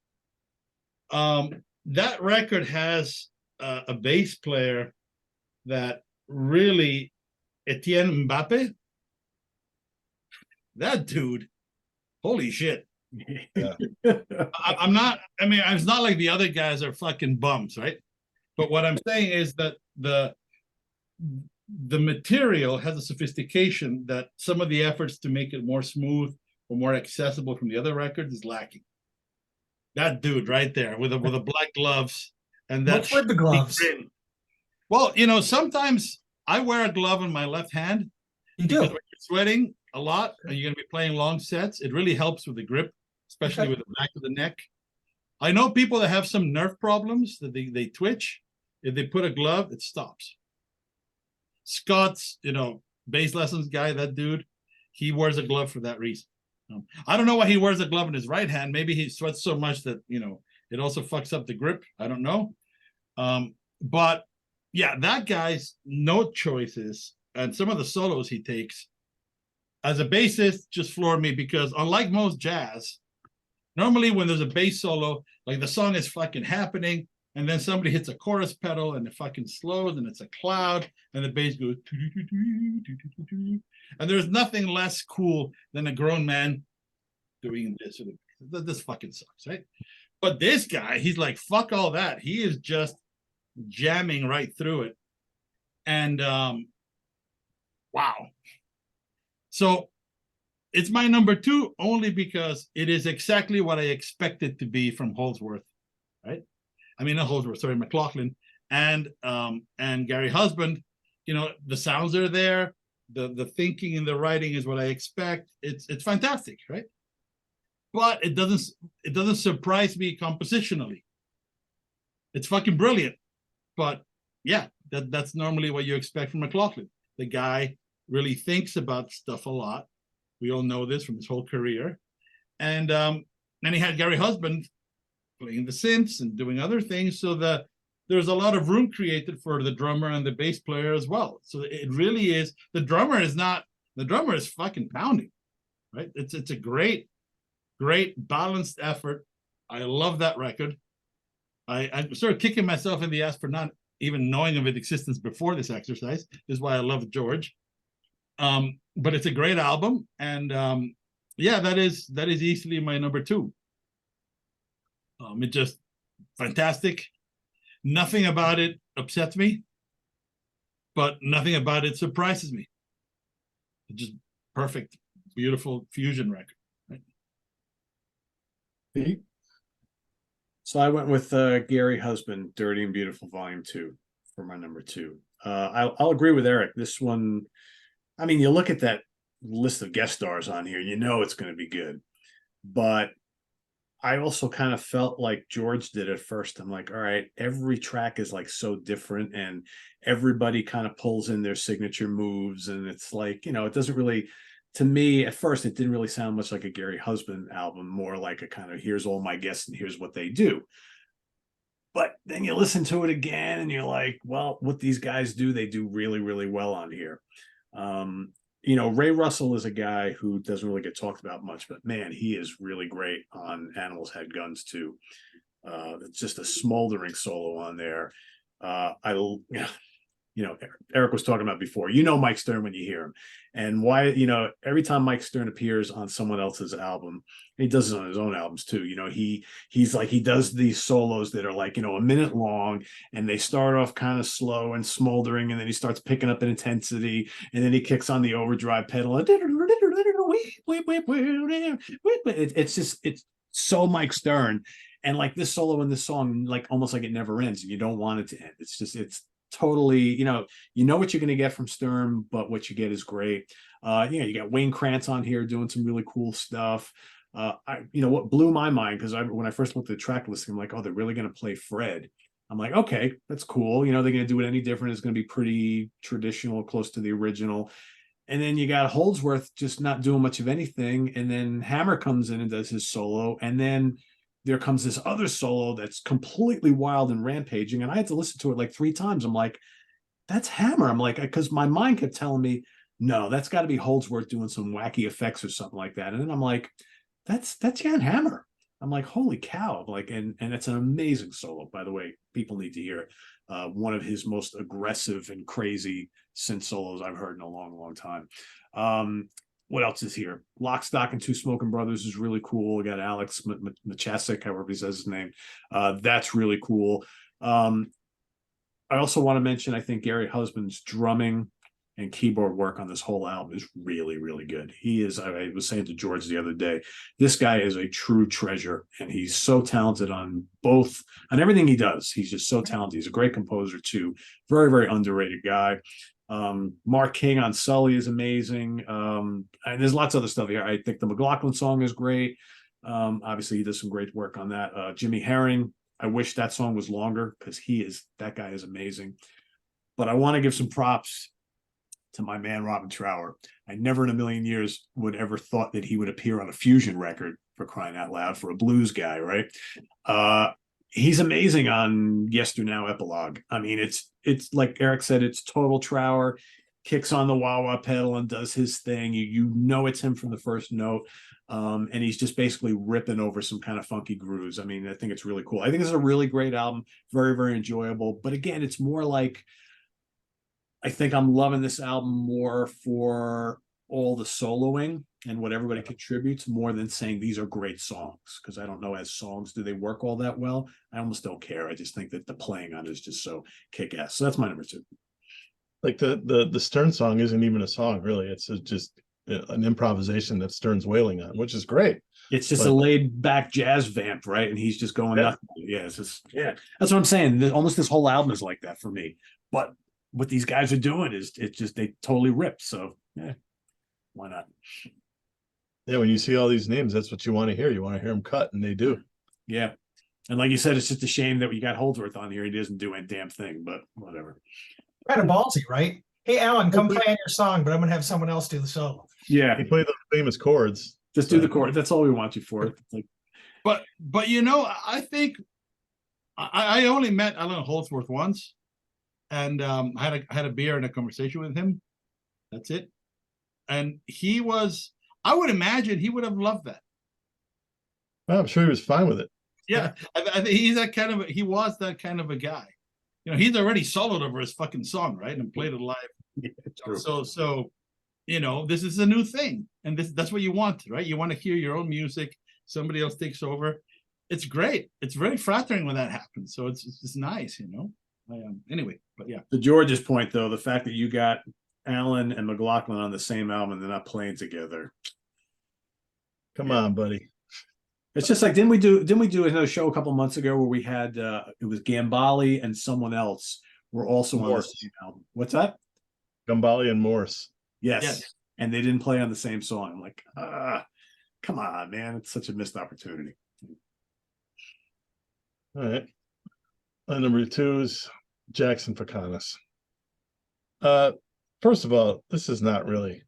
That record has a bass player that really, Etienne Mbappe. That dude, holy shit. Yeah. I'm not, I mean, it's not like the other guys are fucking bums, right? But what I'm saying is that the material has a sophistication that some of the efforts to make it more smooth or more accessible from the other records is lacking. That dude right there with the black gloves and that. What's with the gloves? Grin. Well, you know, sometimes I wear a glove in my left hand. You do. Because when you're sweating a lot and you're going to be playing long sets, it really helps with the grip, especially Okay. with the back of the neck. I know people that have some nerve problems that they twitch. If they put a glove, it stops. Scott's, you know, bass lessons guy, that dude, he wears a glove for that reason. I don't know why he wears a glove in his right hand. Maybe he sweats so much that, you know, it also fucks up the grip. I don't know. But yeah, that guy's note choices and some of the solos he takes as a bassist just floored me, because unlike most jazz, normally when there's a bass solo, like the song is fucking happening and then somebody hits a chorus pedal and it fucking slows and it's a cloud and the bass goes, and there's nothing less cool than a grown man doing this. This fucking sucks, right? But this guy, he's like, fuck all that. He is just jamming right through it. And wow. So it's my number 2 only because it is exactly what I expected to be from Holdsworth, right? I mean, not Holdsworth, sorry, McLaughlin and Gary Husband. You know, the sounds are there, the thinking and the writing is what I expect. It's fantastic, right? But it doesn't surprise me compositionally. It's fucking brilliant. But yeah, that's normally what you expect from McLaughlin. The guy really thinks about stuff a lot. We all know this from his whole career. And then he had Gary Husband playing the synths and doing other things. So there's a lot of room created for the drummer and the bass player as well. So it really is, the drummer is fucking pounding, right? It's a great balanced effort. I love that record. I'm sort of kicking myself in the ass for not even knowing of its existence before this exercise. This is why I love George. But it's a great album, and yeah, that is easily my number 2. It just fantastic. Nothing about it upsets me, but nothing about it surprises me. It's just perfect, beautiful fusion record. Right? Pete? So I went with Gary Husband, Dirty and Beautiful Volume 2 for my number 2. I'll agree with Eric. This one, I mean, you look at that list of guest stars on here, you know it's going to be good. But I also kind of felt like George did at first. I'm like, all right, every track is like so different and everybody kind of pulls in their signature moves. And it's like, you know, it doesn't really, to me, at first, it didn't really sound much like a Gary Husband album, more like a kind of, here's all my guests and here's what they do. But then you listen to it again and you're like, well, what these guys do, they do really, really well on here. You know, Ray Russell is a guy who doesn't really get talked about much, but man, he is really great on Animals Had Guns too. It's just a smoldering solo on there. You Eric was talking about before, Mike Stern when you hear him, and why, every time Mike Stern appears on someone else's album, he does it on his own albums too. He's like, he does these solos that are like, a minute long, and they start off kind of slow and smoldering, and then he starts picking up in intensity, and then he kicks on the overdrive pedal. It's so Mike Stern. And like this solo in this song, like almost like it never ends, and you don't want it to end. It's totally, you know what you're going to get from Stern, but what you get is great. You got Wayne Krantz on here doing some really cool stuff. What blew my mind, because when I first looked at the track listing, I'm like, oh, they're really going to play Fred. I'm like, okay, that's cool. They're going to do it any different. It's going to be pretty traditional, close to the original. And then you got Holdsworth just not doing much of anything. And then Hammer comes in and does his solo. And then there comes this other solo that's completely wild and rampaging. And I had to listen to it like 3 times. I'm like, that's Hammer. I'm like, because my mind kept telling me, no, that's got to be Holdsworth doing some wacky effects or something like that. And then I'm like, that's Jan Hammer. I'm like, holy cow. Like, and it's an amazing solo, by the way. People need to hear it. One of his most aggressive and crazy synth solos I've heard in a long, long time. What else is here? Lock, Stock, and Two Smoking Brothers is really cool. We got Alex Machasik, however he says his name. That's really cool. I also want to mention, I think Gary Husband's drumming and keyboard work on this whole album is really, really good. He is, I was saying to George the other day, this guy is a true treasure, and he's so talented on everything he does. He's just so talented. He's a great composer too. Very, very underrated guy. Mark King on Sully is amazing. And there's lots of other stuff here. I think the McLaughlin song is great. Obviously he does some great work on that. Jimmy Herring, I wish that song was longer, because that guy is amazing. But I want to give some props to my man Robin Trower. I never in a million years would ever thought that he would appear on a fusion record, for crying out loud, for a blues guy, right? He's amazing on Yesternow Epilogue. I mean, it's like Eric said, it's total Trower, kicks on the wah-wah pedal and does his thing. You know it's him from the first note. And he's just basically ripping over some kind of funky grooves. I mean, I think it's really cool. I think this is a really great album, very, very enjoyable. But again, it's more like, I think I'm loving this album more for all the soloing and what everybody contributes, more than saying these are great songs, because I don't know, as songs, do they work all that well? I almost don't care. I just think that the playing on it is just so kick-ass. So that's my number 2. Like the Stern song isn't even a song, really. It's just an improvisation that Stern's wailing on, which is great. It's just a laid back jazz vamp, right? And he's just going nuts. Yeah, that's what I'm saying. Almost this whole album is like that for me. But what these guys are doing is, it's just, they totally rip. So yeah, why not? Yeah, when you see all these names, that's what you want to hear. You want to hear them cut, and they do. Yeah. And like you said, it's just a shame that we got Holdsworth on here. He doesn't do a damn thing, but whatever. Kind of ballsy, right? Hey, Alan, come play on your song, but I'm going to have someone else do the solo. Yeah. He played those famous chords. Just do the chord. That's all we want you for. Like, but I think I only met Alan Holdsworth once, and I had a beer and a conversation with him. That's it. And I would imagine he would have loved that. Well, I'm sure he was fine with it. Yeah, I think he was that kind of a guy. He's already soloed over his fucking song, right, and played it live. yeah, So this is a new thing, and that's what you want, right? You want to hear your own music. Somebody else takes over. It's great. It's very flattering when that happens. So it's nice, Anyway, but yeah. To George's point, though, the fact that you got Alan and McLaughlin on the same album and they're not playing together. Come on, buddy. It's just like, didn't we do another show a couple months ago where we had it was Gambale and someone else were also on the same album? What's that? Gambale and Morse. Yes. And they didn't play on the same song. I'm like, come on, man. It's such a missed opportunity. All right. Number 2 is Jackson Fakanas. First of all, this is not really,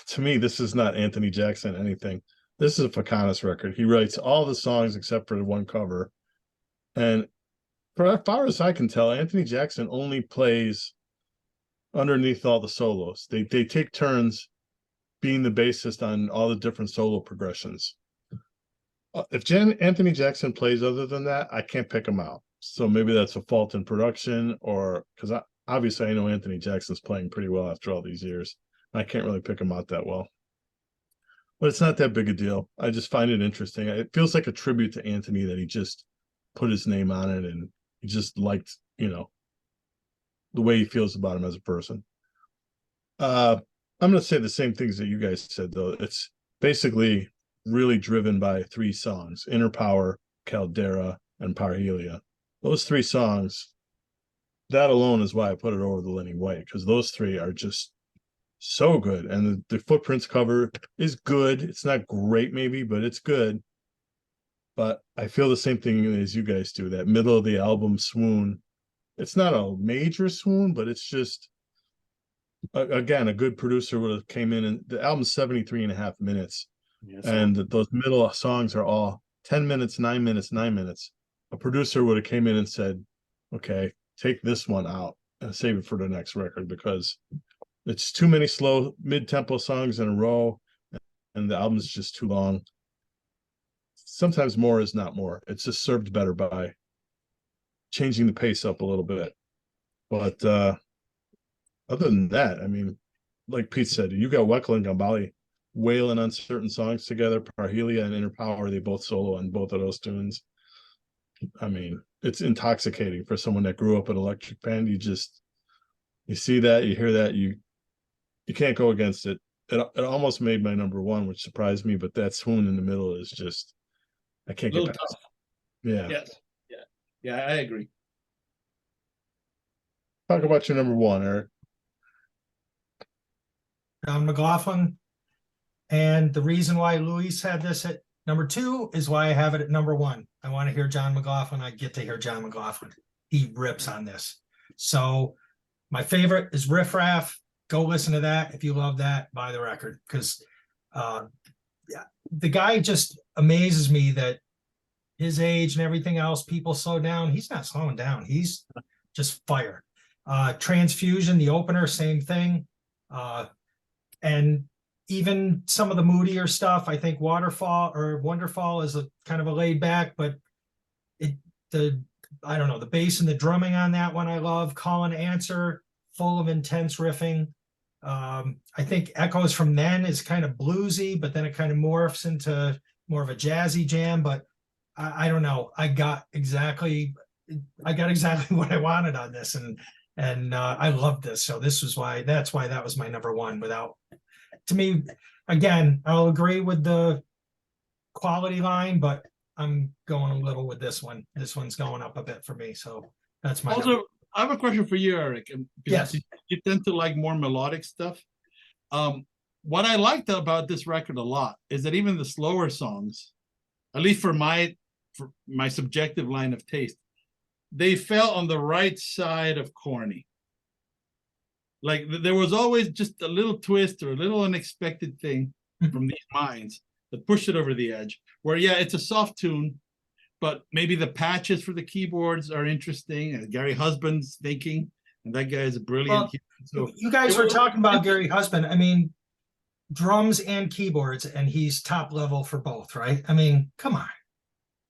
to me, this is not Anthony Jackson anything. This is a Fakanas record. He writes all the songs except for the one cover. And for as far as I can tell, Anthony Jackson only plays underneath all the solos. They take turns being the bassist on all the different solo progressions. If Anthony Jackson plays other than that, I can't pick him out. So maybe that's a fault in production, or because obviously I know Anthony Jackson's playing pretty well after all these years. I can't really pick him out that well. But it's not that big a deal. I just find it interesting. It feels like a tribute to Anthony that he just put his name on it, and he just liked, the way he feels about him as a person. I'm going to say the same things that you guys said, though. It's basically really driven by 3 songs: Inner Power, Caldera, and Parhelia. Those 3 songs, that alone is why I put it over the Lenny White, because those 3 are just so good. And the Footprints cover is good. It's not great, maybe, but it's good. But I feel the same thing as you guys do. That middle of the album swoon, it's not a major swoon, but it's just, again, a good producer would have came in, and the album's 73.5 minutes. Yes, And those middle songs are all 10 minutes, 9 minutes, 9 minutes. A producer would have came in and said, okay, take this one out and save it for the next record, because it's too many slow mid-tempo songs in a row, and the album's just too long. Sometimes more is not more. It's just served better by changing the pace up a little bit. But other than that, I mean, like Pete said, you got Weckl and Gambale wailing on certain songs together. Parhelia and Inner Power, they both solo on both of those tunes. I mean, it's intoxicating for someone that grew up in electric band. You see that, you hear that, you can't go against it. It almost made my number 1, which surprised me, but that swoon in the middle is just, I can't get past. Yeah. Yes. Yeah, I agree. Talk about your number 1, Eric. John McLaughlin. And the reason why Luis had this at number 2 is why I have it at number 1. I want to hear John McLaughlin. I get to hear John McLaughlin. He rips on this. So my favorite is Riff Raff. Go listen to that. If you love that, buy the record. Because the guy just amazes me that his age and everything else, people slow down. He's not slowing down. He's just fire. Transfusion, the opener, same thing. And even some of the moodier stuff, I think Wonderfall is a kind of a laid back, but I don't know, the bass and the drumming on that one I love. Call and Answer, full of intense riffing. I think Echoes from Then is kind of bluesy, but then it kind of morphs into more of a jazzy jam. But I don't know. I got exactly what I wanted on this, and I loved this. So that's why that was my number 1. To me, again, I'll agree with the quality line, but I'm going a little with this one. This one's going up a bit for me. So that's my Also, I have a question for you, Eric. Yes. You tend to like more melodic stuff. What I liked about this record a lot is that even the slower songs, at least for my subjective line of taste, they fell on the right side of corny. Like there was always just a little twist or a little unexpected thing from these minds that pushed it over the edge. Where, yeah, it's a soft tune, but maybe the patches for the keyboards are interesting. And Gary Husband's thinking, and that guy is a brilliant. So you guys were talking about Gary Husband. I mean, drums and keyboards, and he's top level for both, right? I mean, come on,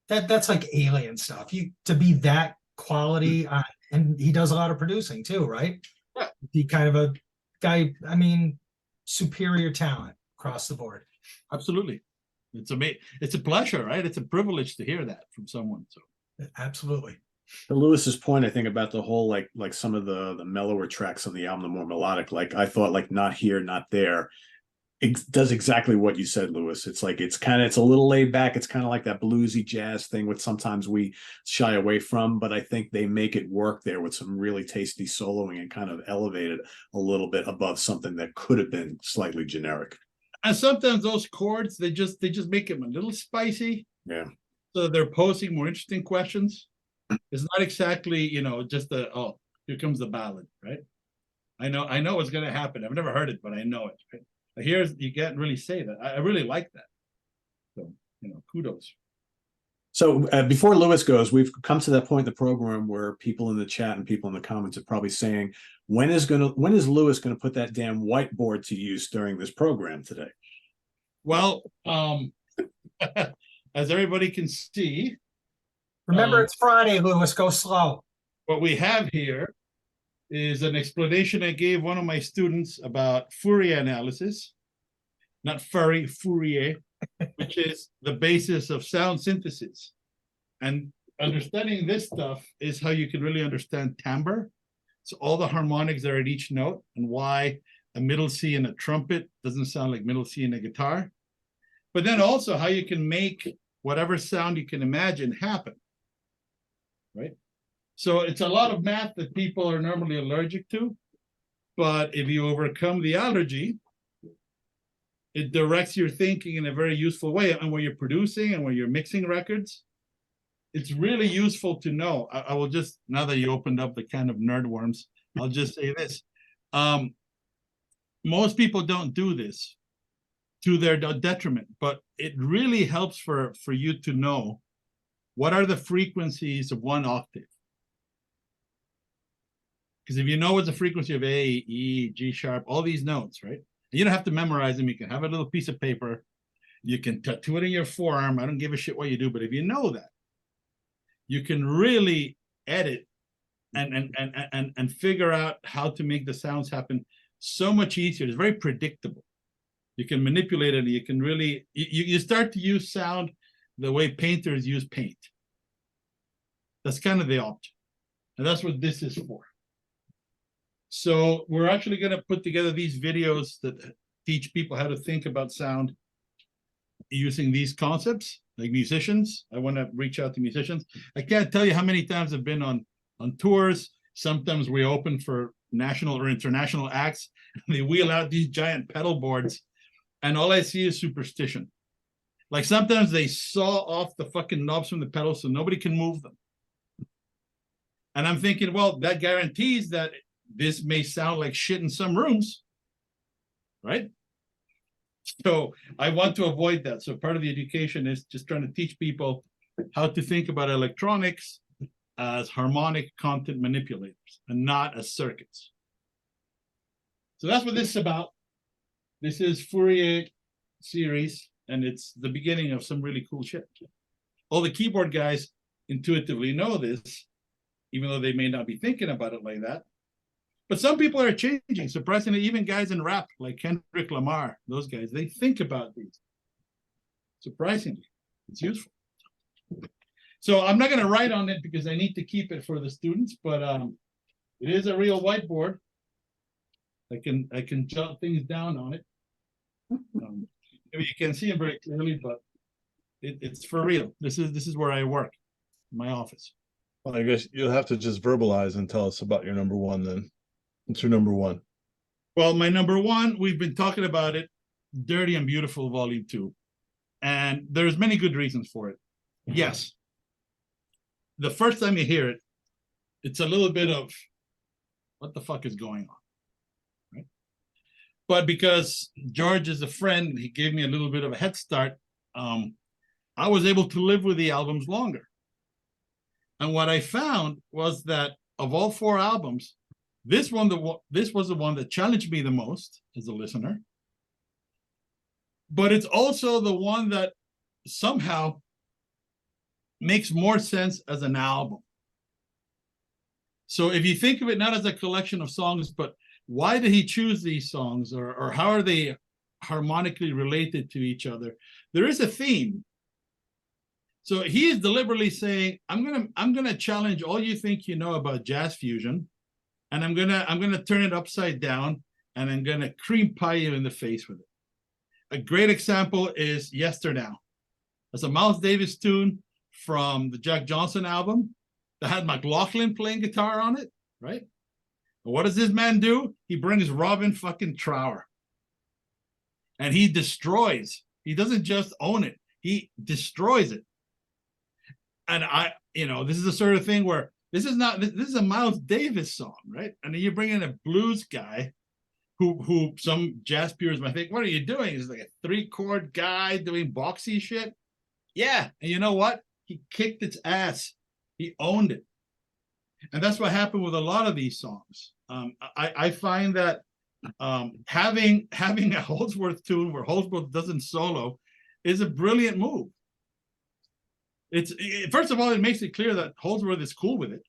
that's like alien stuff. To be that quality, and he does a lot of producing too, right? Yeah. He kind of a guy. I mean, superior talent across the board. Absolutely. It's a pleasure, right? It's a privilege to hear that from someone. So absolutely. To Lewis's point, I think about the whole like some of the mellower tracks on the album, the more melodic. Like I thought, like Not Here, Not There. It does exactly what you said, Lewis. It's like it's a little laid back. It's kind of like that bluesy jazz thing, which sometimes we shy away from, but I think they make it work there with some really tasty soloing and kind of elevate it a little bit above something that could have been slightly generic. And sometimes those chords, they just make them a little spicy. Yeah. So they're posing more interesting questions. It's not exactly, just here comes the ballad, right? I know what's going to happen. I've never heard it, but I know it. Right? You can't really say that. I really like that. So, kudos. So before Lewis goes, we've come to that point in the program where people in the chat and people in the comments are probably saying, when is Lewis going to put that damn whiteboard to use during this program today? Well, as everybody can see. Remember, it's Friday, Lewis. Go slow. What we have here is an explanation I gave one of my students about Fourier analysis, not furry, Fourier, which is the basis of sound synthesis. And understanding this stuff is how you can really understand timbre. So all the harmonics that are at each note, and why a middle C in a trumpet doesn't sound like middle C in a guitar. But then also how you can make whatever sound you can imagine happen, right? So it's a lot of math that people are normally allergic to, but if you overcome the allergy, it directs your thinking in a very useful way. And when you're producing and when you're mixing records, it's really useful to know. I will just, now that you opened up the can of nerd worms, I'll just say this. Most people don't do this to their detriment, but it really helps for you to know what are the frequencies of one octave. Because if you know what's the frequency of A, E, G sharp, all these notes, right? You don't have to memorize them. You can have a little piece of paper. You can tattoo it in your forearm. I don't give a shit what you do, but if you know that, you can really edit and figure out how to make the sounds happen so much easier. It's very predictable. You can manipulate it. You can really, you start to use sound the way painters use paint. That's kind of the object. And that's what this is for. So we're actually going to put together these videos that teach people how to think about sound using these concepts, like musicians. I want to reach out to musicians. I can't tell you how many times I've been on tours. Sometimes we open for national or international acts. And they wheel out these giant pedal boards, and all I see is superstition. Like sometimes they saw off the fucking knobs from the pedals so nobody can move them. And I'm thinking, well, that guarantees that this may sound like shit in some rooms, right? So I want to avoid that. So part of the education is just trying to teach people how to think about electronics as harmonic content manipulators and not as circuits. So that's what this is about. This is Fourier series, and it's the beginning of some really cool shit. All the keyboard guys intuitively know this, even though they may not be thinking about it like that. But some people are changing. Surprisingly, even guys in rap like Kendrick Lamar, those guys, they think about these. Surprisingly, it's useful. So I'm not going to write on it because I need to keep it for the students, but it is a real whiteboard. I can jot things down on it. You can see them very clearly, but it's for real. This is where I work, my office. Well, I guess you'll have to just verbalize and tell us about your number one then. What's your number one? Well, my number one, we've been talking about it, Dirty and Beautiful Volume 2. And there's many good reasons for it. Yes. The first time you hear it, it's a little bit of what the fuck is going on, right? But because George is a friend, he gave me a little bit of a head start. I was able to live with the albums longer. And what I found was that of all 4 albums, this was the one that challenged me the most as a listener. But it's also the one that somehow makes more sense as an album. So if you think of it not as a collection of songs, but why did he choose these songs, or how are they harmonically related to each other? There is a theme. So he is deliberately saying, I'm gonna challenge all you think you know about jazz fusion, and I'm gonna turn it upside down, and I'm gonna cream pie you in the face with it. A great example is Yesternow. That's a Miles Davis tune from the Jack Johnson album that had McLaughlin playing guitar on it, right? And what does this man do? He brings Robin fucking Trower, and he destroys. He doesn't just own it; he destroys it. And this is the sort of thing where this is a Miles Davis song, right? And then you bring in a blues guy who some jazz purists might think, what are you doing? He's like a 3-chord guy doing boxy shit. Yeah, and you know what? He kicked its ass. He owned it. And that's what happened with a lot of these songs. I find that having a Holdsworth tune where Holdsworth doesn't solo is a brilliant move. First of all, it makes it clear that Holdsworth is cool with it.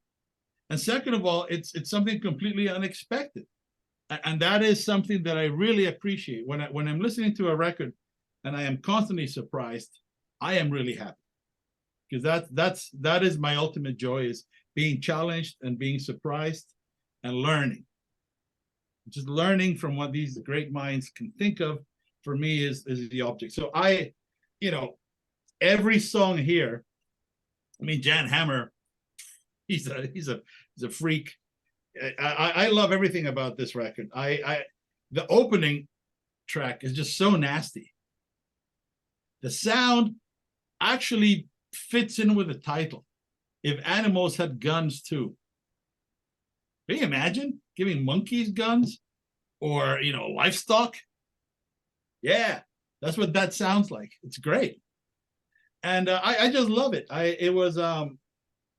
And second of all, it's something completely unexpected. And that is something that I really appreciate. When I'm listening to a record and I am constantly surprised, I am really happy. Because that is my ultimate joy, is being challenged and being surprised and learning. Just learning from what these great minds can think of, for me, is the object. So every song here, I mean, Jan Hammer, he's a freak. I love everything about this record. The opening track is just so nasty. The sound actually fits in with the title. If animals had guns too. Can you imagine giving monkeys guns, or livestock? Yeah, that's what that sounds like. It's great. And I just love it. I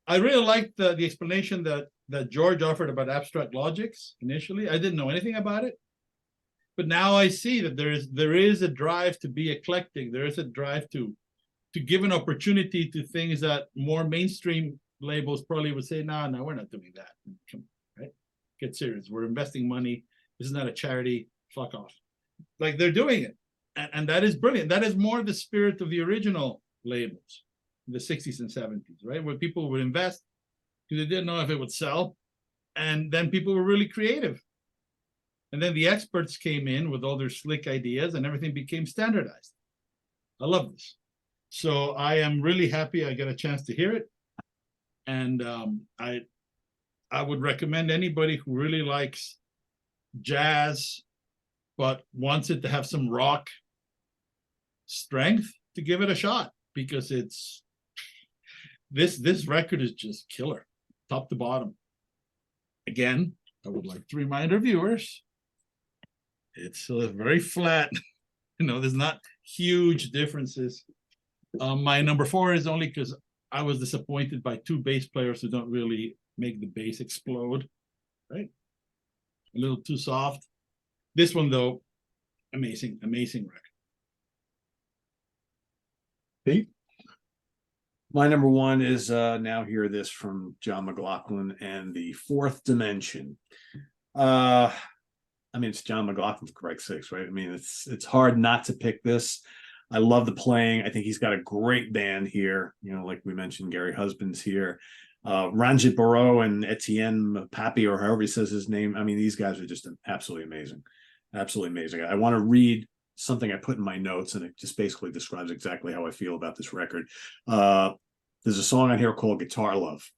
really liked the explanation that George offered about abstract logics initially. I didn't know anything about it, but now I see that there is a drive to be eclectic. There is a drive to give an opportunity to things that more mainstream labels probably would say, no, we're not doing that. Right? Get serious. We're investing money. This is not a charity. Fuck off. Like, they're doing it. And that is brilliant. That is more the spirit of the original labels in the 60s and 70s, right? Where people would invest because they didn't know if it would sell. And then people were really creative. And then the experts came in with all their slick ideas, and everything became standardized. I love this. So I am really happy I got a chance to hear it. And I would recommend anybody who really likes jazz but wants it to have some rock strength to give it a shot, because this record is just killer, top to bottom. Again, I would like to remind our viewers, it's very flat. There's not huge differences. My number 4 is only because I was disappointed by 2 bass players who don't really make the bass explode, right? A little too soft. This one, though, amazing record. Pete? My number 1 is Now Hear This from John McLaughlin and the 4th Dimension. It's John McLaughlin, for Christ's sakes, right? It's hard not to pick this. I love the playing. I think he's got a great band here. Like we mentioned, Gary Husband's here. Ranjit Barreau and Etienne Papi, or however he says his name. These guys are just absolutely amazing. Absolutely amazing. I want to read something I put in my notes, and it just basically describes exactly how I feel about this record. There's a song on here called Guitar Love,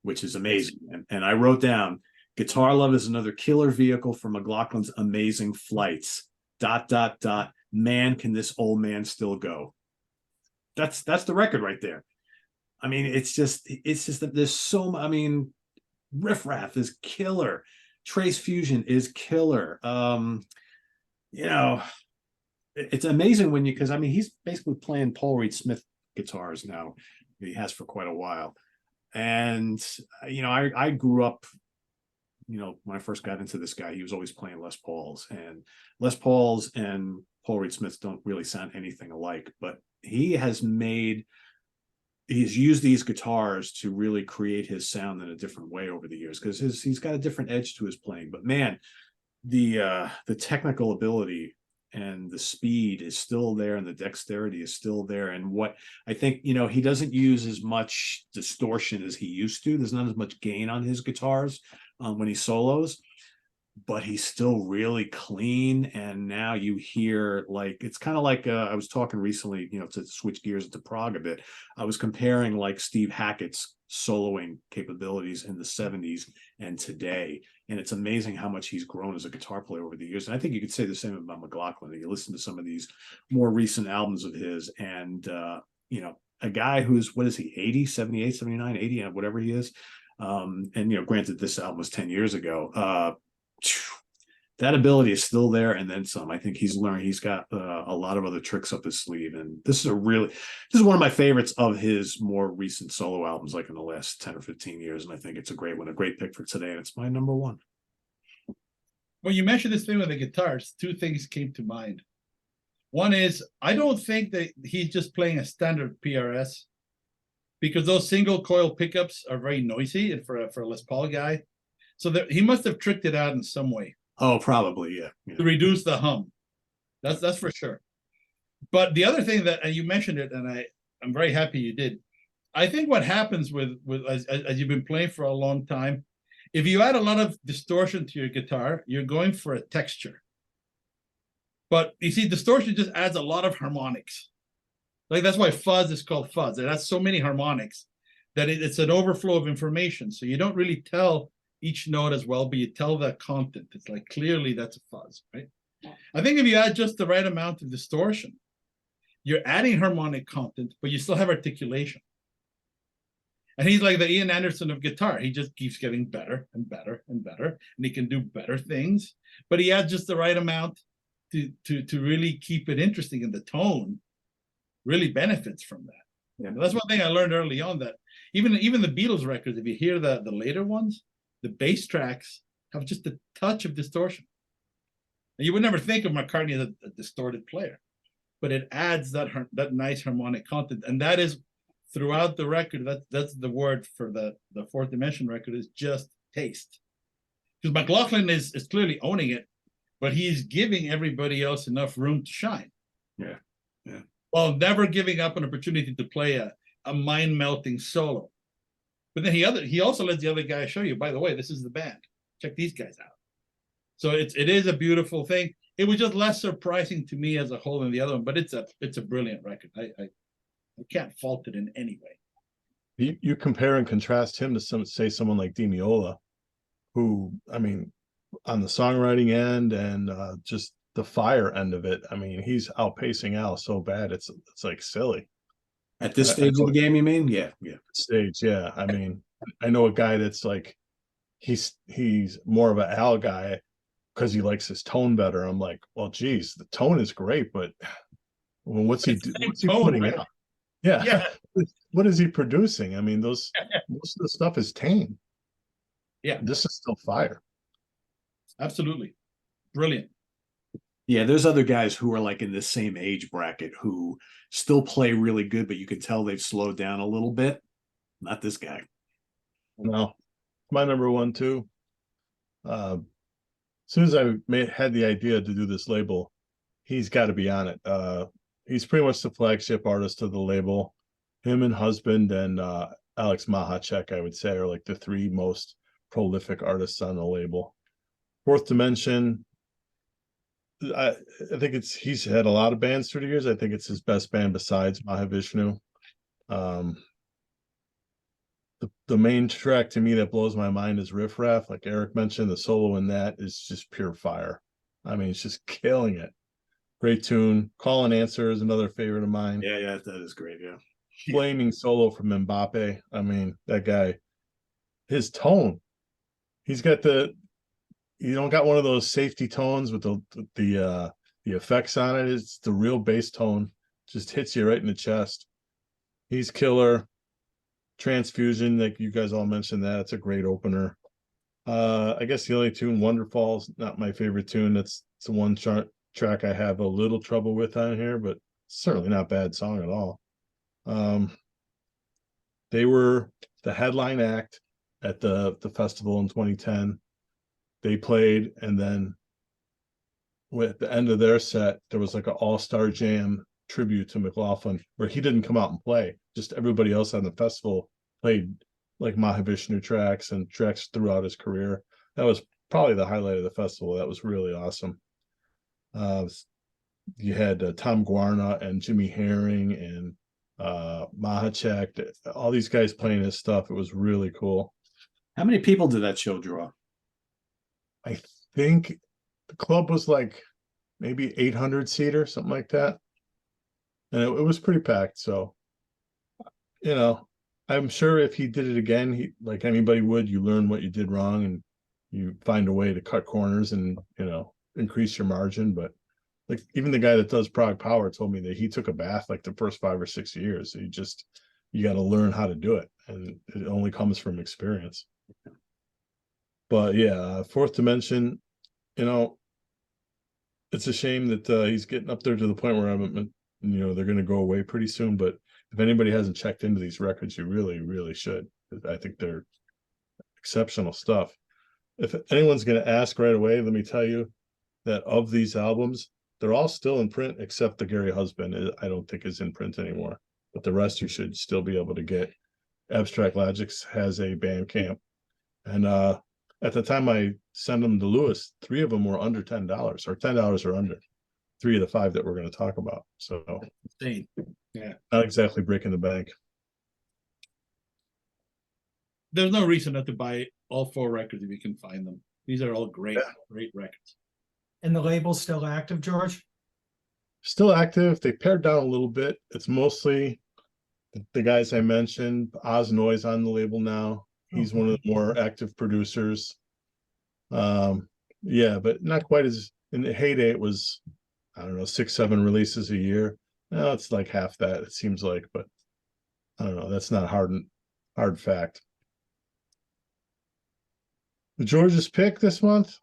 which is amazing. And I wrote down, Guitar Love is another killer vehicle for McLaughlin's amazing flights. ... Man, can this old man still go? That's the record right there. It's just that there's so, Riff Raff is killer. Trace Fusion is killer. It's amazing because he's basically playing Paul Reed Smith guitars now. He has for quite a while. And I grew up, when I first got into this guy, he was always playing Les Pauls, and Paul Reed Smiths don't really sound anything alike, but he's used these guitars to really create his sound in a different way over the years, because he's got a different edge to his playing. But man, the technical ability and the speed is still there, and the dexterity is still there. And what I think, he doesn't use as much distortion as he used to. There's not as much gain on his guitars when he solos, but he's still really clean. And now you hear, it's kind of like I was talking recently, to switch gears into prog a bit. I was comparing Steve Hackett's soloing capabilities in the 70s and today, and it's amazing how much he's grown as a guitar player over the years. And I think you could say the same about McLaughlin. You listen to some of these more recent albums of his, and a guy who's, what is he, 80, 78, 79, 80, whatever he is. And granted, this album was 10 years ago. That ability is still there, and then some. I think he's learned. He's got a lot of other tricks up his sleeve, and this is one of my favorites of his more recent solo albums, like in the last 10 or 15 years. And I think it's a great one, a great pick for today, and it's my number 1. When you mentioned this thing with the guitars, 2 things came to mind. One is, I don't think that he's just playing a standard PRS, because those single coil pickups are very noisy and for a Les Paul guy. So that he must have tricked it out in some way Oh, probably, yeah. to reduce the hum. That's for sure. But the other thing that, and you mentioned it, and I'm very happy you did. I think what happens with as you've been playing for a long time, if you add a lot of distortion to your guitar, you're going for a texture. But you see, distortion just adds a lot of harmonics. Like that's why fuzz is called fuzz. It has so many harmonics that it's an overflow of information. So you don't really tell each note as well, but you tell the content. It's like clearly that's a fuzz, right? I think if you add just the right amount of distortion, you're adding harmonic content, but you still have articulation. And he's like the Ian Anderson of guitar. He just keeps getting better and better and better, and he can do better things. But he adds just the right amount to really keep it interesting, and the tone really benefits from that. Yeah. That's one thing I learned early on, that even the Beatles records, if you hear the later ones, the bass tracks have just a touch of distortion. And you would never think of McCartney as a distorted player, but it adds that nice harmonic content, and that is throughout the record. That's the word for the Fourth Dimension record, is just taste. Because McLaughlin is clearly owning it, but he's giving everybody else enough room to shine. Yeah. While never giving up an opportunity to play a mind-melting solo. But then he also lets the other guy show you, by the way, this is the band. Check these guys out. So it is a beautiful thing. It was just less surprising to me as a whole than the other one, but it's a brilliant record. I can't fault it in any way. You compare and contrast him to someone like Di Meola, who, I mean, on the songwriting end and just the fire end of it, I mean, he's outpacing Al so bad it's like silly. At this stage of the game, you mean? Yeah. Stage, yeah. I mean, I know a guy that's like, he's more of an Al guy because he likes his tone better. I'm like, well, geez, the tone is great, but what's he putting right? out? Yeah. Yeah. What is he producing? I mean, most of the stuff is tame. Yeah. This is still fire. Absolutely. Brilliant. Yeah, there's other guys who are like in this same age bracket who still play really good, but you can tell they've slowed down a little bit. Not this guy. No, my number one too. As soon as I had the idea to do this label, he's got to be on it. He's pretty much the flagship artist of the label. Him and Husband and Alex Mahacek, I would say, are like the three most prolific artists on the label. Fourth Dimension, I think he's had a lot of bands through the years. I think it's his best band besides Mahavishnu. The main track to me that blows my mind is Riff Raff. Like Eric mentioned, the solo in that is just pure fire. I mean, it's just killing it. Great tune. Call and Answer is another favorite of mine. Yeah, that is great. Yeah. Flaming solo from Mbappe. I mean, that guy, his tone. He's got you don't got one of those safety tones with the effects on it. It's the real bass tone. Just hits you right in the chest. He's killer. Transfusion, like you guys all mentioned that. It's a great opener. I guess the only tune, Wonderfall, is not my favorite tune. It's the one track I have a little trouble with on here, but certainly not a bad song at all. They were the headline act at the festival in 2010. They played, and then at the end of their set, there was like an all-star jam tribute to McLaughlin, where he didn't come out and play. Just everybody else on the festival played like Mahavishnu tracks and tracks throughout his career. That was probably the highlight of the festival. That was really awesome. You had Tom Guarna and Jimmy Herring and Mahacek, all these guys playing his stuff. It was really cool. How many people did that show draw? I think the club was like maybe 800 seater, something like that. And it was pretty packed. So, I'm sure if he did it again, he, like anybody would, you learn what you did wrong and you find a way to cut corners and, increase your margin. But like even the guy that does Prague Power told me that he took a bath like the first 5 or 6 years. So you got to learn how to do it. And it only comes from experience. But yeah, Fourth Dimension, it's a shame that he's getting up there to the point where you know, they're going to go away pretty soon. But if anybody hasn't checked into these records, you really, really should. I think they're exceptional stuff. If anyone's going to ask right away, let me tell you that of these albums, they're all still in print except the Gary Husband. I don't think is in print anymore, but the rest you should still be able to get. Abstract Logics has a Bandcamp, and at the time I sent them to Lewis, 3 of them were under $10 or $10 or under. 3 of the 5 that we're going to talk about. So Insane. Yeah. not exactly breaking the bank. There's no reason not to buy all 4 records if you can find them. These are all great, great records. And the label's still active, George? Still active. They pared down a little bit. It's mostly the guys I mentioned. Oz Noise on the label now. He's one of the more active producers. Yeah, but not quite as in the heyday. It was, I don't know, 6, 7 releases a year. Now it's like half that, it seems like, but I don't know. That's not hard fact. The George's pick this month,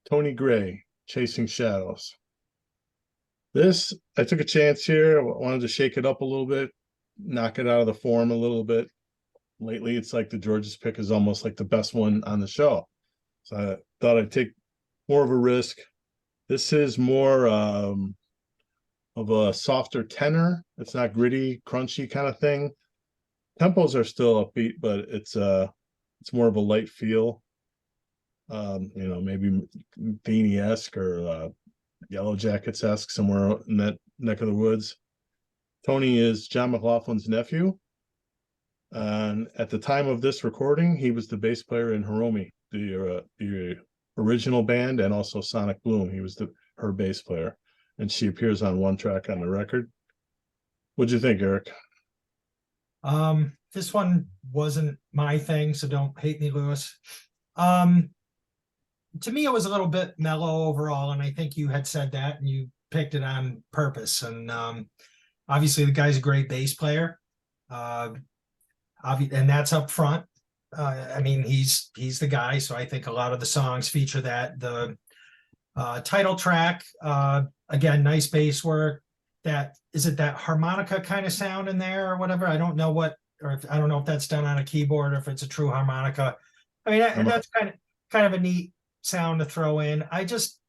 Tony Gray, Chasing Shadows. This, I took a chance here. I wanted to shake it up a little bit, knock it out of the form a little bit. Lately, it's like the George's pick is almost like the best one on the show. So I thought I'd take more of a risk. This is more of a softer tenor. It's not gritty, crunchy kind of thing. Tempos are still upbeat, but it's more of a light feel. You know, maybe Beanie-esque or Yellow Jackets-esque, somewhere in that neck of the woods. Tony is John McLaughlin's nephew. And at the time of this recording, he was the bass player in Hiromi, the original band, and also Sonic Bloom. He was her bass player, and she appears on one track on the record. What'd you think, Eric? This one wasn't my thing, so don't hate me, Lewis. To me, it was a little bit mellow overall, and I think you had said that, and you picked it on purpose. And obviously, the guy's a great bass player, and that's up front. I mean, he's the guy, so I think a lot of the songs feature that. The title track, again, nice bass work. That is it, that harmonica kind of sound in there or whatever. I don't know what, or I don't know if that's done on a keyboard or if it's a true harmonica. I mean, that's kind of a neat sound to throw in. I just,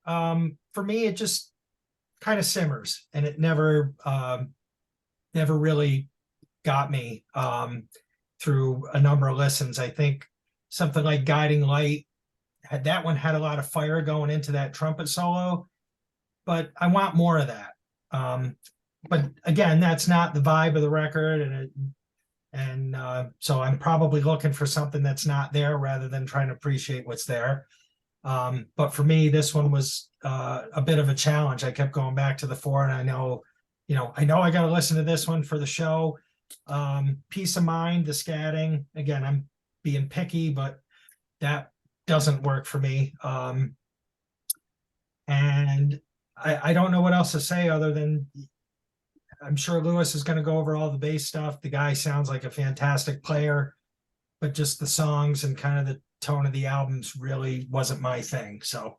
for me, it just kind of simmers, and it never really got me through a number of listens. I think something like Guiding Light had a lot of fire going into that trumpet solo, but I want more of that. But again, that's not the vibe of the record, and so I'm probably looking for something that's not there rather than trying to appreciate what's there. But for me, this one was a bit of a challenge. I kept going back to the 4, and I know I got to listen to this one for the show. Peace of Mind, the scatting, again, I'm being picky, but that doesn't work for me. And I don't know what else to say other than I'm sure Lewis is going to go over all the bass stuff. The guy sounds like a fantastic player, but just the songs and kind of the tone of the albums really wasn't my thing. So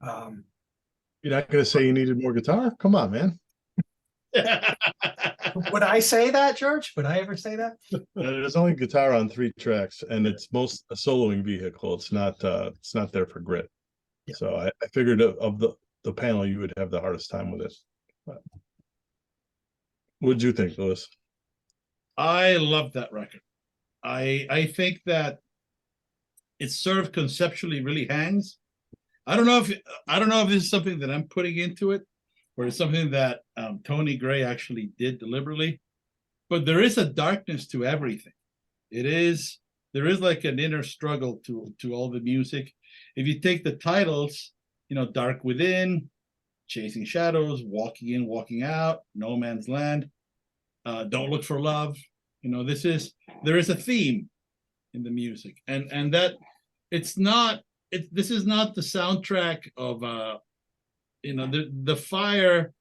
you're not going to say you needed more guitar? Come on, man. Would I say that, George? Would I ever say that? There's only guitar on 3 tracks, and it's most a soloing vehicle. It's not there for grit. Yeah. So I figured of the panel, you would have the hardest time with it. But what'd you think, Lewis? I love that record. I think that it sort of conceptually really hangs. I don't know if this is something that I'm putting into it, or it's something that Tony Gray actually did deliberately, but there is a darkness to everything. There is like an inner struggle to all the music. If you take the titles, Dark Within, Chasing Shadows, Walking In, Walking Out, No Man's Land, Don't Look for Love, there is a theme in the music, and that this is not the soundtrack of the fire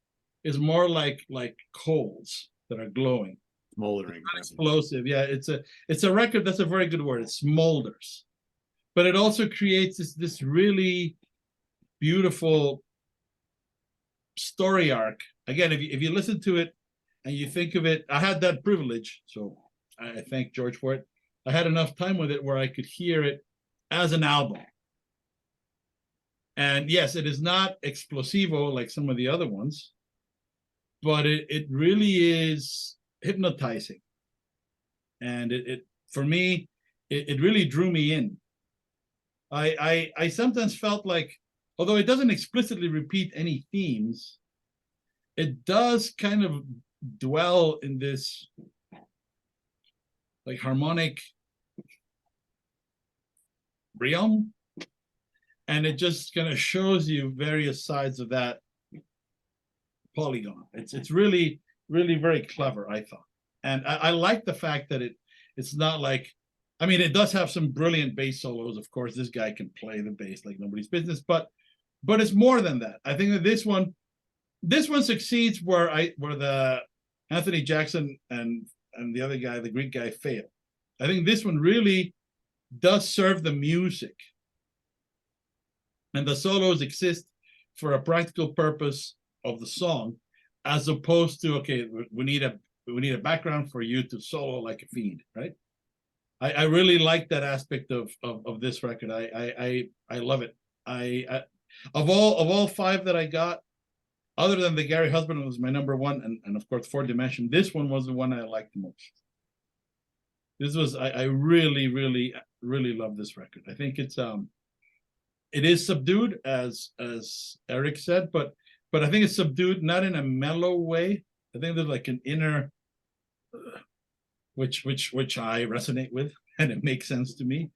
is more like coals that are glowing, Smoldering, explosive. Yeah, it's a record. That's a very good word. It smolders, but it also creates this really beautiful story arc again, if you listen to it and you think of it, I had that privilege, so I thank George for it. I had enough time with it where I could hear it as an album. And yes, it is not explosivo like some of the other ones, but it really is hypnotizing. And it for me, it really drew me in. I sometimes felt like, although it doesn't explicitly repeat any themes, it does kind of dwell in this like harmonic realm, and it just kind of shows you various sides of that polygon. It's really very clever, I thought. And I like the fact that it's not like, I mean, it does have some brilliant bass solos. Of course, this guy can play the bass like nobody's business, but it's more than that. I think that this one succeeds where the Anthony Jackson and the other guy, the Greek guy, fail. I think this one really does serve the music, and the solos exist for a practical purpose of the song, as opposed to, okay, we need a background for you to solo like a fiend, right? I really like that aspect of this record. I love it. I of all five that I got, other than the Gary Husband was my number one, and of course 4 Dimension, this one was the one I liked the most. This was, I really love this record. I think it is subdued, as Eric said, but I think it's subdued not in a mellow way. I think there's like an inner, which I resonate with, and it makes sense to me,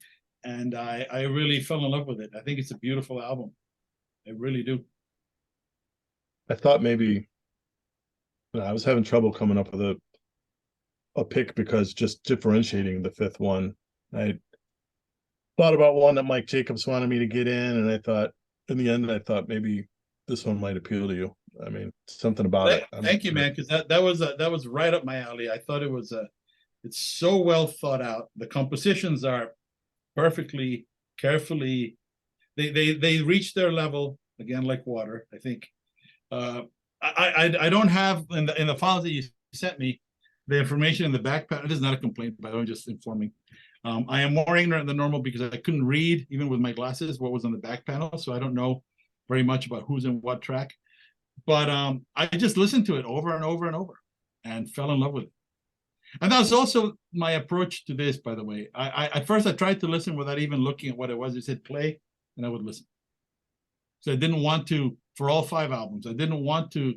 and I really fell in love with it. I think it's a beautiful album. I really do. I thought maybe I was having trouble coming up with a pick, because just differentiating the fifth one, I thought about one that Mike Jacobs wanted me to get in, and I thought in the end, I thought maybe this one might appeal to you. I mean, something about it. Thank you, man, because that was right up my alley. I thought it was it's so well thought out. The compositions are perfectly, carefully, they reach their level, again, like water. I think I don't have in the files that you sent me the information in the back panel. It is not a complaint, but I'm just informing. I am more ignorant than normal because I couldn't read, even with my glasses, what was on the back panel, so I don't know very much about who's in what track. But I just listened to it over and over and over and fell in love with it. And that was also my approach to this, by the way. At first I tried to listen without even looking at what it was. It said play, and I would listen. So I didn't want to, for all 5 albums, I didn't want to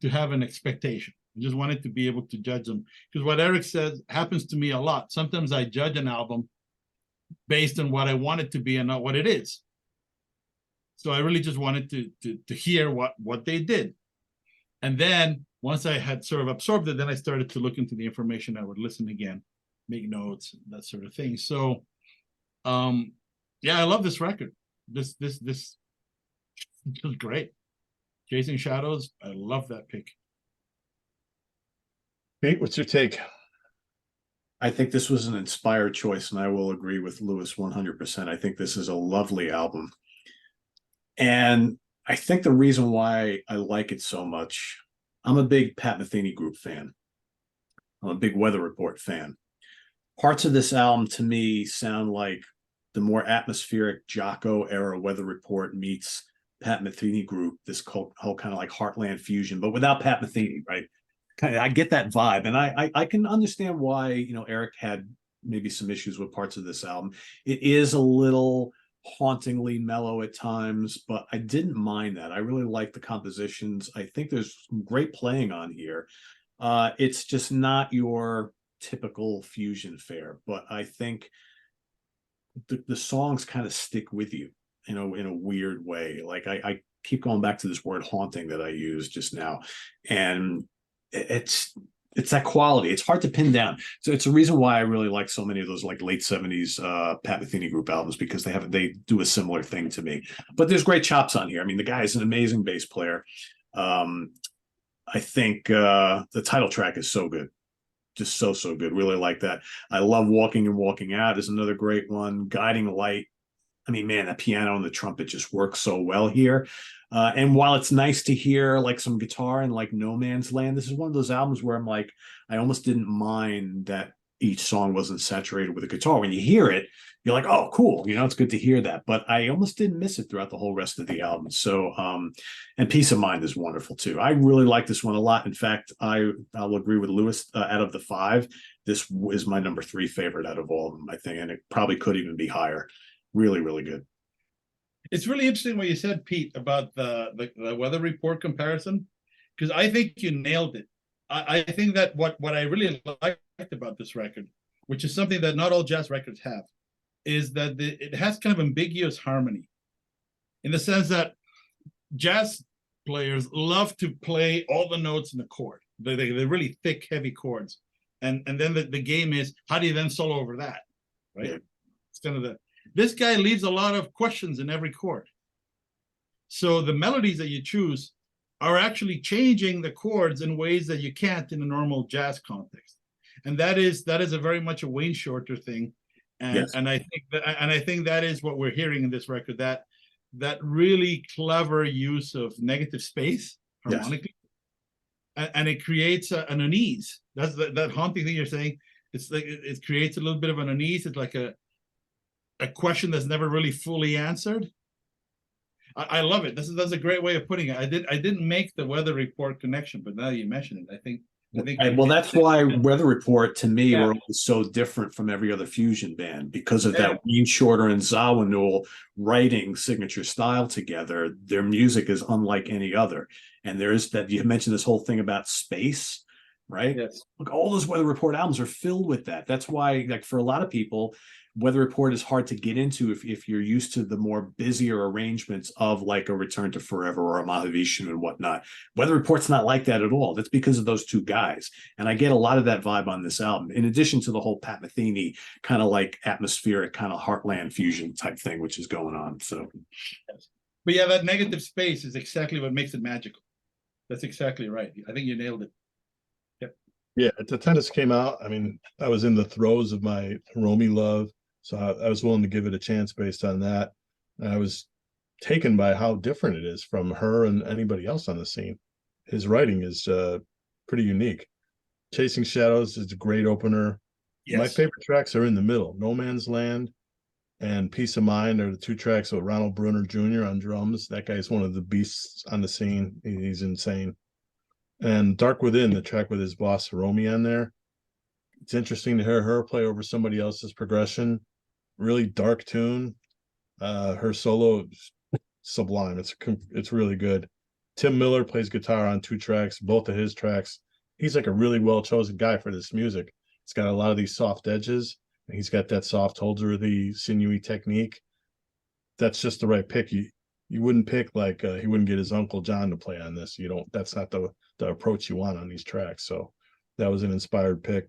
have an expectation. I just wanted to be able to judge them. Because what Eric says happens to me a lot. Sometimes I judge an album based on what I want it to be and not what it is. So I really just wanted to hear what they did. And then once I had sort of absorbed it, then I started to look into the information. I would listen again, make notes, that sort of thing. So yeah, I love this record. This is great. Chasing Shadows, I love that pick. Pete, what's your take? I think this was an inspired choice, and I will agree with Lewis 100%. I think this is a lovely album. And I think the reason why I like it so much, I'm a big Pat Metheny Group fan. I'm a big Weather Report fan. Parts of this album to me sound like the more atmospheric Jocko era Weather Report meets Pat Metheny Group, this whole kind of like Heartland fusion, but without Pat Metheny, right? I get that vibe, and I can understand why, Eric had maybe some issues with parts of this album. It is a little hauntingly mellow at times, but I didn't mind that. I really like the compositions. I think there's some great playing on here. It's just not your typical fusion fare, but I think the songs kind of stick with you, in a weird way. Like I keep going back to this word haunting that I used just now, and it's that quality. It's hard to pin down. So it's a reason why I really like so many of those like late 70s Pat Metheny Group albums, because they do a similar thing to me. But there's great chops on here. I mean, the guy is an amazing bass player. I think the title track is so good. Just so good. Really like that. I love Walking and Walking Out is another great one. Guiding Light. I mean, man, that piano and the trumpet just work so well here. And while it's nice to hear like some guitar and like No Man's Land, this is one of those albums where I'm like, I almost didn't mind that each song wasn't saturated with a guitar. When you hear it, you're like, oh, cool. It's good to hear that. But I almost didn't miss it throughout the whole rest of the album. So, and Peace of Mind is wonderful too. I really like this one a lot. In fact, I'll agree with Lewis. Out of the 5, this is my number 3 favorite out of all of them, I think. And it probably could even be higher. Really, really good. It's really interesting what you said, Pete, about the weather report comparison, because I think you nailed it. I think that what I really liked about this record, which is something that not all jazz records have, is that it has kind of ambiguous harmony, in the sense that jazz players love to play all the notes in the chord. They're really thick, heavy chords, and then the game is, how do you then solo over that, right? Yeah. It's kind of this guy leaves a lot of questions in every chord. So the melodies that you choose are actually changing the chords in ways that you can't in a normal jazz context. And that is a very much a Wayne Shorter thing. And, yes. and I think that is what we're hearing in this record, that really clever use of negative space harmonically. Yes. And it creates an unease. That's that haunting thing you're saying. It's like it creates a little bit of an unease. It's like a question that's never really fully answered. I love it. That's a great way of putting it. I didn't make the weather report connection, but now you mention it, I think. Well, that's why Weather Report to me were so different from every other fusion band, because of that Wayne Shorter and Zawinul writing signature style together. Their music is unlike any other, and there is that you mentioned this whole thing about space, right? Yes. Look, all those Weather Report albums are filled with that. That's why, like, for a lot of people, Weather Report is hard to get into if you're used to the more busier arrangements of like a Return to Forever or a Mahavishnu and whatnot. Weather Report's not like that at all. That's because of those two guys. And I get a lot of that vibe on this album, in addition to the whole Pat Metheny kind of like atmospheric kind of heartland fusion type thing, which is going on. So, but yeah, that negative space is exactly what makes it magical. That's exactly right. I think you nailed it. Yep. Yeah, the Tennis came out. I mean, I was in the throes of my Hiromi love. So I was willing to give it a chance based on that. And I was taken by how different it is from her and anybody else on the scene. His writing is pretty unique. Chasing Shadows is a great opener. Yes. My favorite tracks are in the middle. No Man's Land and Peace of Mind are the 2 tracks with Ronald Brunner Jr. on drums. That guy's one of the beasts on the scene. He's insane. And Dark Within, the track with his boss Hiromi on there. It's interesting to hear her play over somebody else's progression. Really dark tune. Her solo is sublime. It's really good. Tim Miller plays guitar on 2 tracks, both of his tracks. He's like a really well chosen guy for this music. It's got a lot of these soft edges, and he's got that soft holder, the sinewy technique. That's just the right pick. You wouldn't pick like he wouldn't get his Uncle John to play on this. You don't. That's not the approach you want on these tracks. So that was an inspired pick.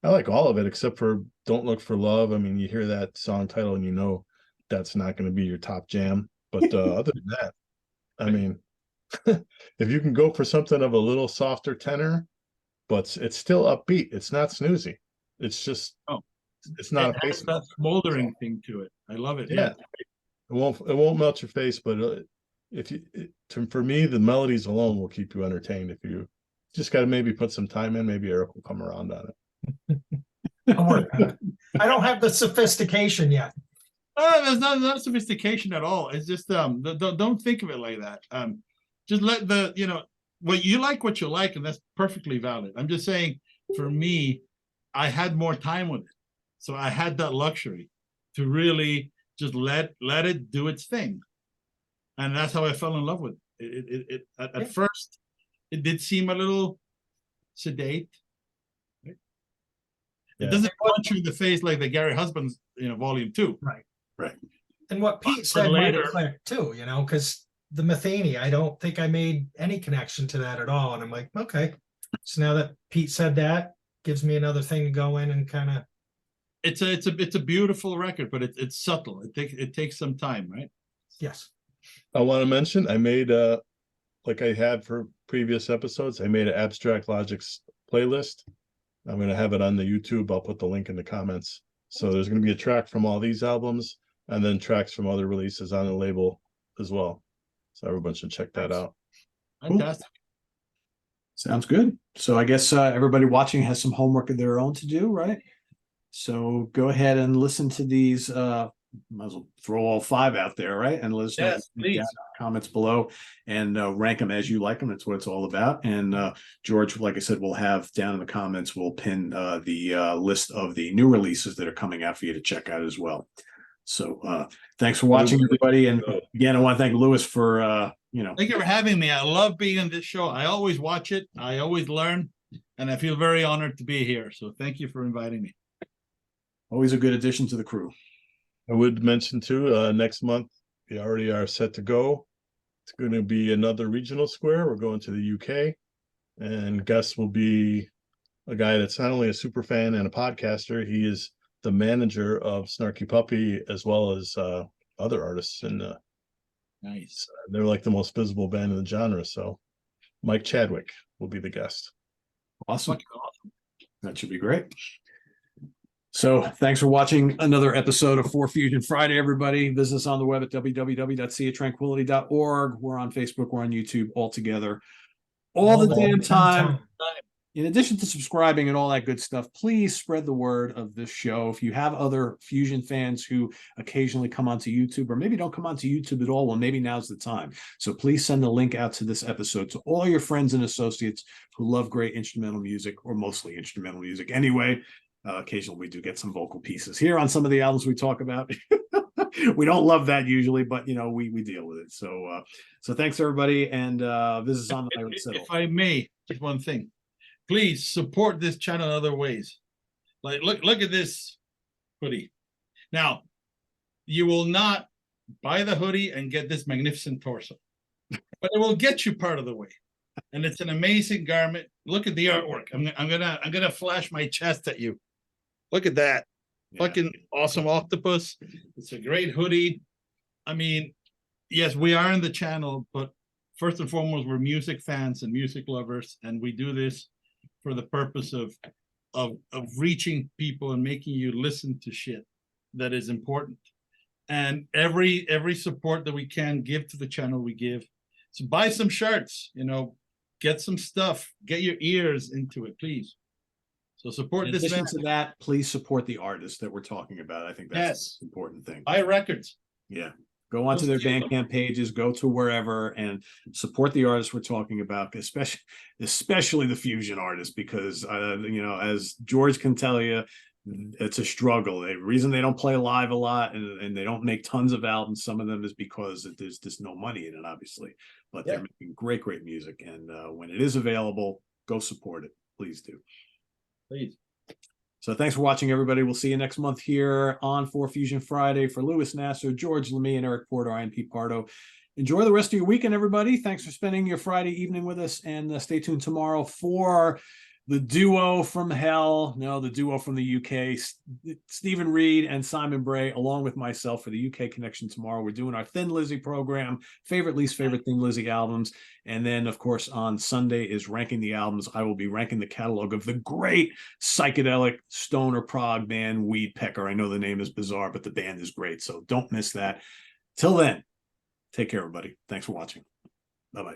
I like all of it except for Don't Look for Love. I mean, you hear that song title and you know that's not going to be your top jam. But other than that, I mean, if you can go for something of a little softer tenor, but it's still upbeat. It's not snoozy. It's just, it's not a face. That smoldering thing to it. I love it. Yeah. It won't melt your face, but for me, the melodies alone will keep you entertained. If you just got to maybe put some time in, maybe Eric will come around on it. I don't have the sophistication yet. There's not sophistication at all. It's just don't think of it like that. Just let what you like, and that's perfectly valid. I'm just saying, for me, I had more time with it, so I had that luxury to really just let it do its thing, and that's how I fell in love with it. At first, it did seem a little sedate. It doesn't punch you in the face like the Gary Husbands, Volume 2. Right. And what Pete said might have clicked too, because the Metheny, I don't think I made any connection to that at all. And I'm like, okay. So now that Pete said that, gives me another thing to go in and kind of. It's a beautiful record, but it's subtle. It takes some time, right? Yes. I want to mention I made like I had for previous episodes, I made an Abstract Logics playlist. I'm going to have it on the YouTube. I'll put the link in the comments. So there's going to be a track from all these albums and then tracks from other releases on the label as well. So everyone should check that out. Fantastic. Sounds good. So I guess everybody watching has some homework of their own to do, right? So go ahead and listen to these. Might as well throw all 5 out there, right? And let us know Yes, what you think please. down in the comments below, and rank them as you like them. That's what it's all about. And George, like I said, we'll have down in the comments, we'll pin the list of the new releases that are coming out for you to check out as well. So thanks for watching, everybody. And again, I want to thank Lewis for Thank you for having me. I love being on this show. I always watch it. I always learn, and I feel very honored to be here. So thank you for inviting me. always a good addition to the crew. I would mention too, next month we already are set to go. It's going to be another regional square. We're going to the UK, and guest will be a guy that's not only a super fan and a podcaster, he is the manager of Snarky Puppy as well as other artists, and Nice. they're like the most visible band in the genre. So Mike Chadwick will be the guest. Awesome. Fucking awesome. That should be great. So thanks for watching another episode of 4Fusion Friday, everybody. Visit us on the web at www.seatranquility.org. We're on Facebook, we're on YouTube, all together, all the damn time. In addition to subscribing and all that good stuff, please spread the word of this show. If you have other Fusion fans who occasionally come onto YouTube, or maybe don't come onto YouTube at all, well, maybe now's the time. So please send the link out to this episode to all your friends and associates who love great instrumental music, or mostly instrumental music anyway. Occasionally we do get some vocal pieces here on some of the albums we talk about. We don't love that usually, but we deal with it. So thanks everybody, and this is on the If I may, just one thing. Please support this channel in other ways. Like look at this hoodie. Now, you will not buy the hoodie and get this magnificent torso, but it will get you part of the way. And it's an amazing garment. Look at the artwork. I'm gonna flash my chest at you. Look at that. Yeah. Fucking awesome octopus. It's a great hoodie. I mean, yes, we are in the channel, but first and foremost, we're music fans and music lovers, and we do this for the purpose of reaching people and making you listen to shit that is important. And every support that we can give to the channel, we give. So buy some shirts, get some stuff, get your ears into it, please. So support in this. In addition to that, please support the artists that we're talking about. I think that's the important thing. Buy records. Yeah. Go onto their Bandcamp pages, go to wherever, and support the artists we're talking about, especially the fusion artists, because as George can tell you, it's a struggle. The reason they don't play live a lot and they don't make tons of albums, some of them, is because there's just no money in it, obviously. But they're making great music, and when it is available, go support it. Please do. Please. So thanks for watching, everybody. We'll see you next month here on 4Fusion Friday. For Lewis Nasser, George Lamie, and Eric Porter, I am Pete Pardo. Enjoy the rest of your weekend, everybody. Thanks for spending your Friday evening with us, and stay tuned tomorrow for the duo from hell. No, the duo from the UK, Stephen Reed and Simon Bray, along with myself, for the UK connection tomorrow. We're doing our Thin Lizzy program, favorite, least favorite Thin Lizzy albums. And then, of course, on Sunday is Ranking the Albums. I will be ranking the catalog of the great psychedelic stoner prog band Weed Pecker. I know the name is bizarre, but the band is great. So don't miss that. Till then, take care, everybody. Thanks for watching. Bye-bye.